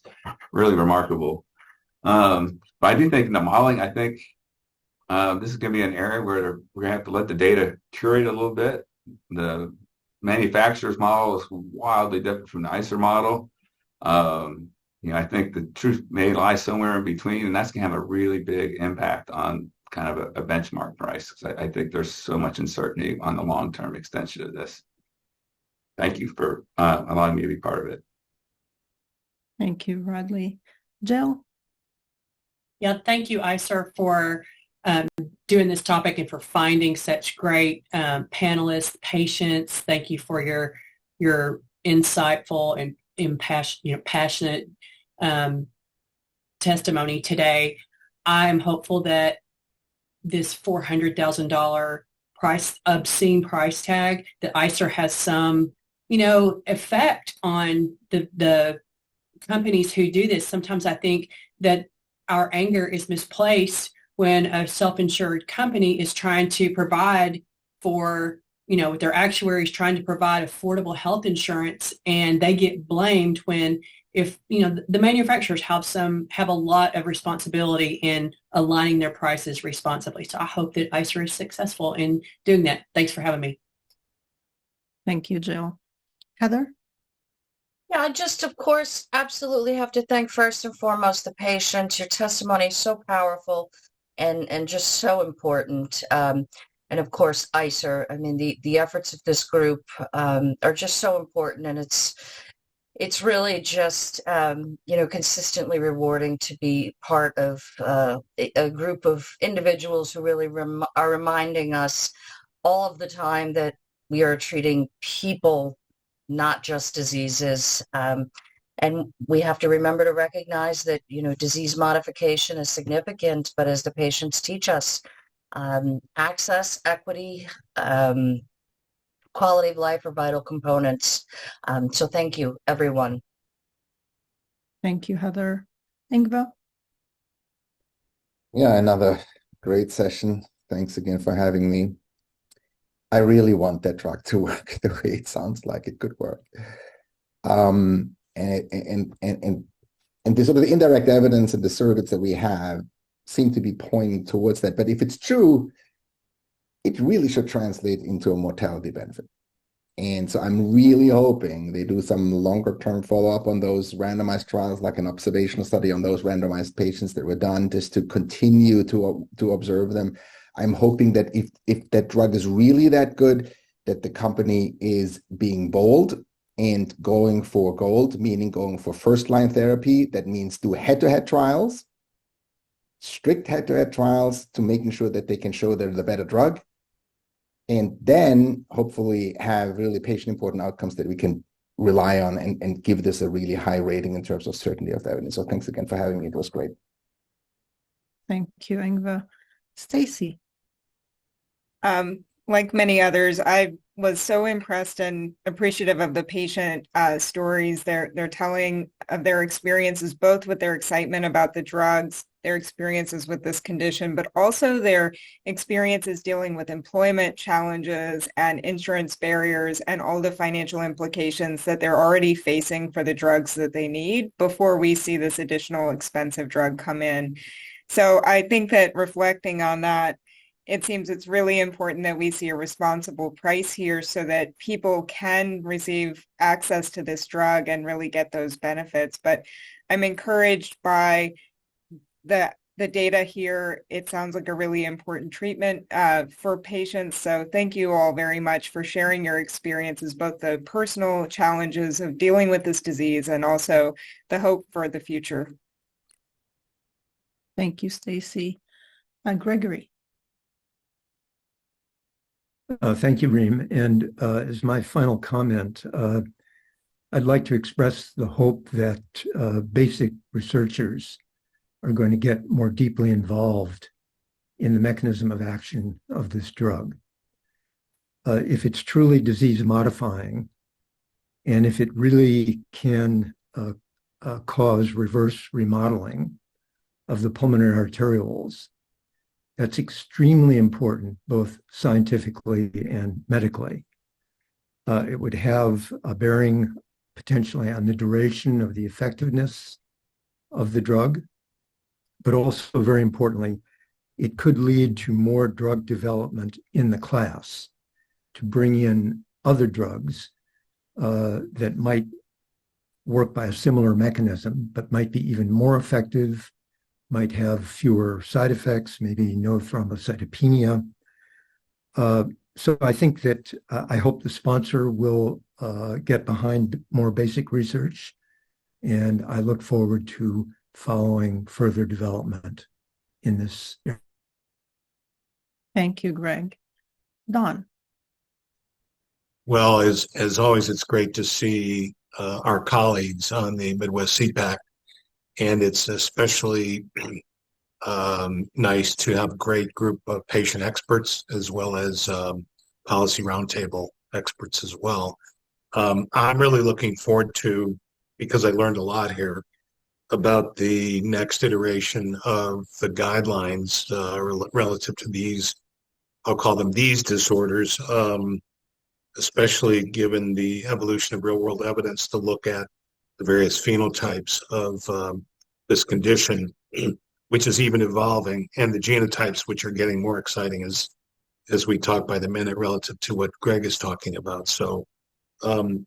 J: really remarkable. But I do think in the modeling, I think this is going to be an area where we're going to have to let the data curate a little bit. The manufacturer's model is wildly different from the ICER model. I think the truth may lie somewhere in between, and that's going to have a really big impact on kind of a benchmark price. I think there's so much uncertainty on the long-term extension of this. Thank you for allowing me to be part of it.
G: Thank you, Bradley. Jill?
K: Yeah, thank you, ICER, for doing this topic and for finding such great panelists, patients. Thank you for your insightful and passionate testimony today. I'm hopeful that this $400,000 obscene price tag, that ICER has some effect on the companies who do this. Sometimes I think that our anger is misplaced when a self-insured company is trying to provide for, their actuaries trying to provide affordable health insurance, and they get blamed when, if the manufacturers have a lot of responsibility in aligning their prices responsibly. So I hope that ICER is successful in doing that. Thanks for having me.
G: Thank you, Jill. Heather?
L: Yeah, I just, of course, absolutely have to thank first and foremost the patient. Your testimony is so powerful and just so important. And of course, ICER. I mean, the efforts of this group are just so important, and it's really just consistently rewarding to be part of a group of individuals who really are reminding us all of the time that we are treating people, not just diseases. And we have to remember to recognize that, disease modification is significant, but as the patients teach us, access, equity, quality of life are vital components. So thank you, everyone.
G: Thank you, Heather. Ingva?
M: Yeah, another great session. Thanks again for having me. I really want that drug to work the way it sounds like it could work. And the sort of the indirect evidence and the surrogates that we have seem to be pointing towards that. But if it's true, it really should translate into a mortality benefit. And so I'm really hoping they do some longer term follow-up on those randomized trials, like an observational study on those randomized patients that were done, just to continue to observe them. I'm hoping that if that drug is really that good, that the company is being bold and going for gold, meaning going for first-line therapy. That means do head-to-head trials, strict head-to-head trials, to making sure that they can show they're the better drug, and then hopefully have really patient-important outcomes that we can rely on and give this a really high rating in terms of certainty of evidence. So thanks again for having me. It was great.
G: Thank you, Ingva. Stacy?
N: Like many others, I was so impressed and appreciative of the patient stories. They're telling of their experiences, both with their excitement about the drugs, their experiences with this condition, but also their experiences dealing with employment challenges and insurance barriers and all the financial implications that they're already facing for the drugs that they need before we see this additional expensive drug come in. So I think that reflecting on that, it seems it's really important that we see a responsible price here so that people can receive access to this drug and really get those benefits. But I'm encouraged by the data here. It sounds like a really important treatment for patients. So thank you all very much for sharing your experiences, both the personal challenges of dealing with this disease and also the hope for the future.
G: Thank you, Stacy. Gregory?
H: Thank you, Reem. And as my final comment, I'd like to express the hope that basic researchers are going to get more deeply involved in the mechanism of action of this drug. If it's truly disease modifying, and if it really can cause reverse remodeling of the pulmonary arterioles, that's extremely important, both scientifically and medically. It would have a bearing potentially on the duration of the effectiveness of the drug, but also very importantly, it could lead to more drug development in the class to bring in other drugs that might work by a similar mechanism, but might be even more effective, might have fewer side effects, maybe no thrombocytopenia. So I think that I hope the sponsor will get behind more basic research, and I look forward to following further development in this area.
G: Thank you, Greg. Don?
O: Well, as always, it's great to see our colleagues on the Midwest CEPAC. And it's especially nice to have a great group of patient experts as well as policy roundtable experts as well. I'm really looking forward to, because I learned a lot here, about the next iteration of the guidelines relative to these, I'll call them these disorders, especially given the evolution of real-world evidence to look at the various phenotypes of this condition, which is even evolving, and the genotypes, which are getting more exciting as we talk by the minute relative to what Greg is talking about. So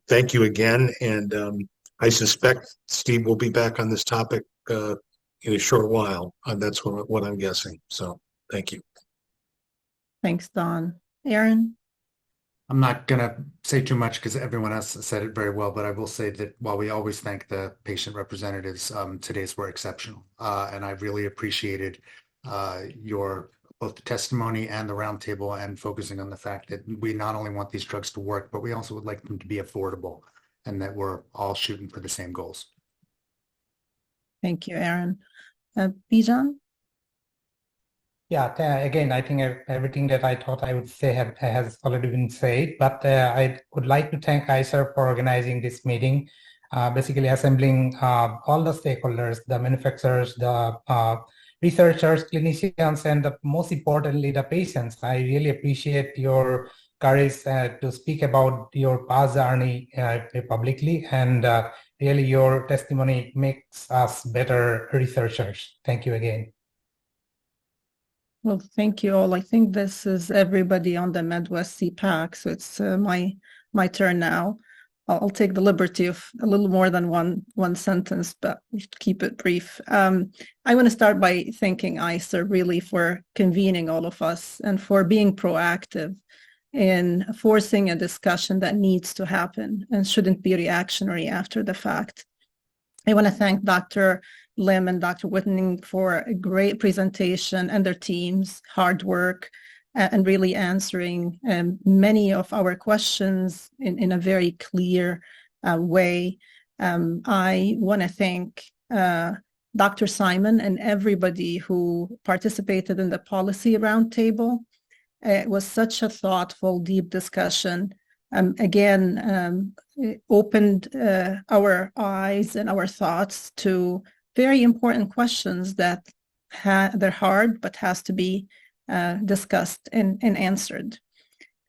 O: thank you again. And I suspect Steve will be back on this topic in a short while. That's what I'm guessing. So thank you.
G: Thanks, Don. Aaron?
P: I'm not going to say too much because everyone else said it very well, but I will say that while we always thank the patient representatives, today's were exceptional. And I really appreciated your both the testimony and the roundtable and focusing on the fact that we not only want these drugs to work, but we also would like them to be affordable and that we're all shooting for the same goals.
G: Thank you, Aaron. Bijan?
Q: Yeah, again, I think everything that I thought I would say has already been said, but I would like to thank ICER for organizing this meeting, basically assembling all the stakeholders, the manufacturers, the researchers, clinicians, and most importantly, the patients. I really appreciate your courage to speak about your past journey publicly, and really your testimony makes us better researchers. Thank you again.
G: Well, thank you all. I think this is everybody on the Midwest CEPAC, so it's my turn now. I'll take the liberty of a little more than one sentence, but keep it brief. I want to start by thanking ICER really for convening all of us and for being proactive in forcing a discussion that needs to happen and shouldn't be reactionary after the fact. I want to thank Dr. Lim and Dr. Whitning for a great presentation and their team's hard work and really answering many of our questions in a very clear way. I want to thank Dr. Simon and everybody who participated in the policy roundtable. It was such a thoughtful, deep discussion. It opened our eyes and our thoughts to very important questions that they're hard, but has to be discussed and answered.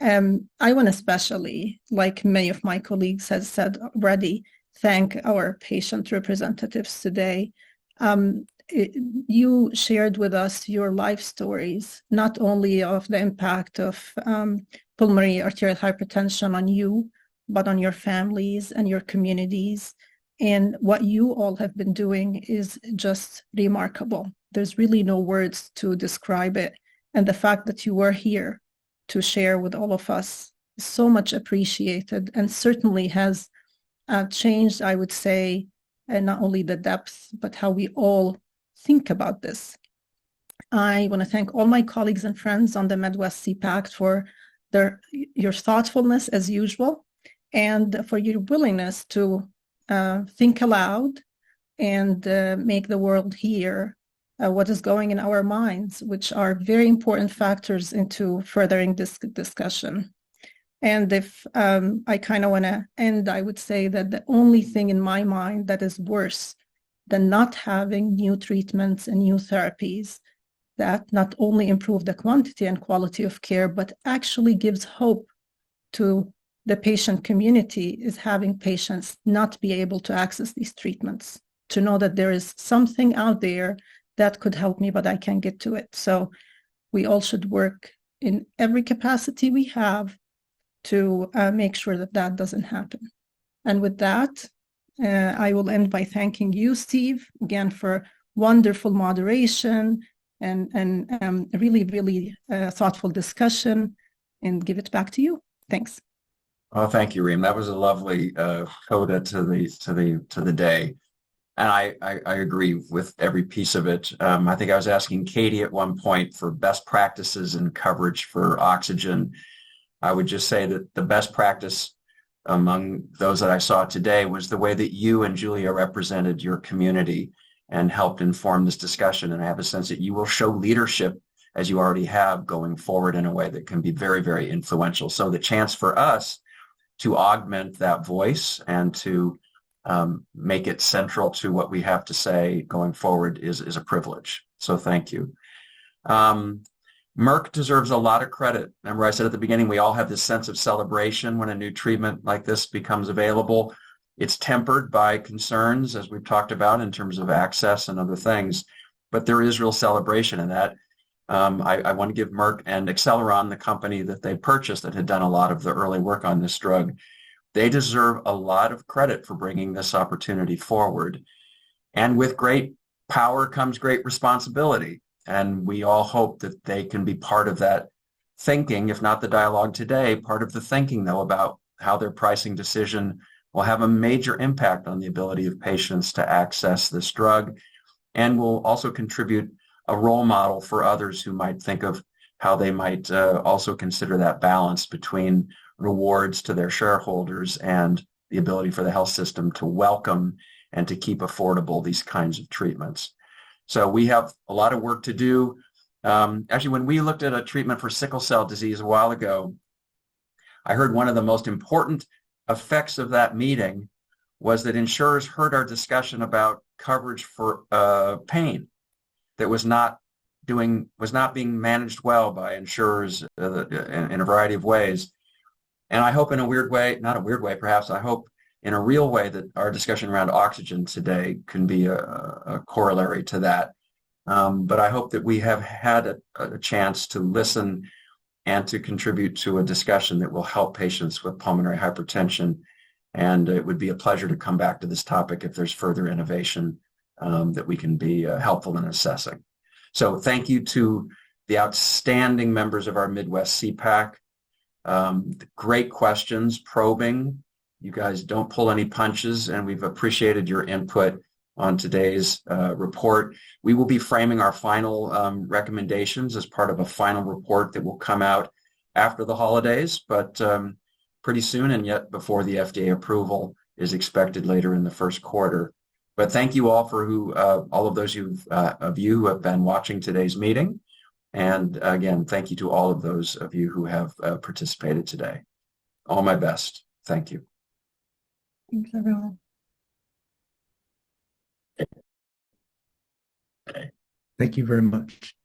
G: I want to especially, like many of my colleagues have said already, thank our patient representatives today. You shared with us your life stories, not only of the impact of pulmonary arterial hypertension on you, but on your families and your communities. And what you all have been doing is just remarkable. There's really no words to describe it. And the fact that you were here to share with all of us is so much appreciated and certainly has changed, I would say, not only the depth, but how we all think about this. I want to thank all my colleagues and friends on the Midwest CEPAC for your thoughtfulness as usual and for your willingness to think aloud and make the world hear what is going in our minds, which are very important factors into furthering this discussion. And if I kind of want to end, I would say that the only thing in my mind that is worse than not having new treatments and new therapies that not only improve the quantity and quality of care, but actually gives hope to the patient community is having patients not be able to access these treatments, to know that there is something out there that could help me, but I can't get to it. So we all should work in every capacity we have to make sure that that doesn't happen. And with that, I will end by thanking you, Steve, again for wonderful moderation and really, really thoughtful discussion, and give it back to you. Thanks.
A: Oh, thank you, Reem. That was a lovely coda to the day. And I agree with every piece of it. I think I was asking Katie at one point for best practices and coverage for oxygen. I would just say that the best practice among those that I saw today was the way that you and Julia represented your community and helped inform this discussion. And I have a sense that you will show leadership, as you already have, going forward in a way that can be very, very influential. So the chance for us to augment that voice and to make it central to what we have to say going forward is a privilege. So thank you. Merck deserves a lot of credit. Remember I said at the beginning, we all have this sense of celebration when a new treatment like this becomes available. It's tempered by concerns, as we've talked about, in terms of access and other things, but there is real celebration in that. I want to give Merck and Acceleron, the company that they purchased that had done a lot of the early work on this drug, they deserve a lot of credit for bringing this opportunity forward. And with great power comes great responsibility. And we all hope that they can be part of that thinking, if not the dialogue today, part of the thinking, though, about how their pricing decision will have a major impact on the ability of patients to access this drug, and will also contribute a role model for others who might think of how they might also consider that balance between rewards to their shareholders and the ability for the health system to welcome and to keep affordable these kinds of treatments. So we have a lot of work to do. Actually, when we looked at a treatment for sickle cell disease a while ago, I heard one of the most important effects of that meeting was that insurers heard our discussion about coverage for pain that was not being managed well by insurers in a variety of ways. And I hope in a weird way, not a weird way perhaps, I hope in a real way that our discussion around oxygen today can be a corollary to that. But I hope that we have had a chance to listen and to contribute to a discussion that will help patients with pulmonary hypertension. And it would be a pleasure to come back to this topic if there's further innovation that we can be helpful in assessing. So thank you to the outstanding members of our Midwest CEPAC. Great questions, probing. You guys don't pull any punches, and we've appreciated your input on today's report. We will be framing our final recommendations as part of a final report that will come out after the holidays, but pretty soon, and yet before the FDA approval is expected later in the first quarter. But thank you all for all of those of you who have been watching today's meeting. And again, thank you to all of those of you who have participated today. All my best. Thank you.
F: Thanks, everyone.
E: Thank you very much.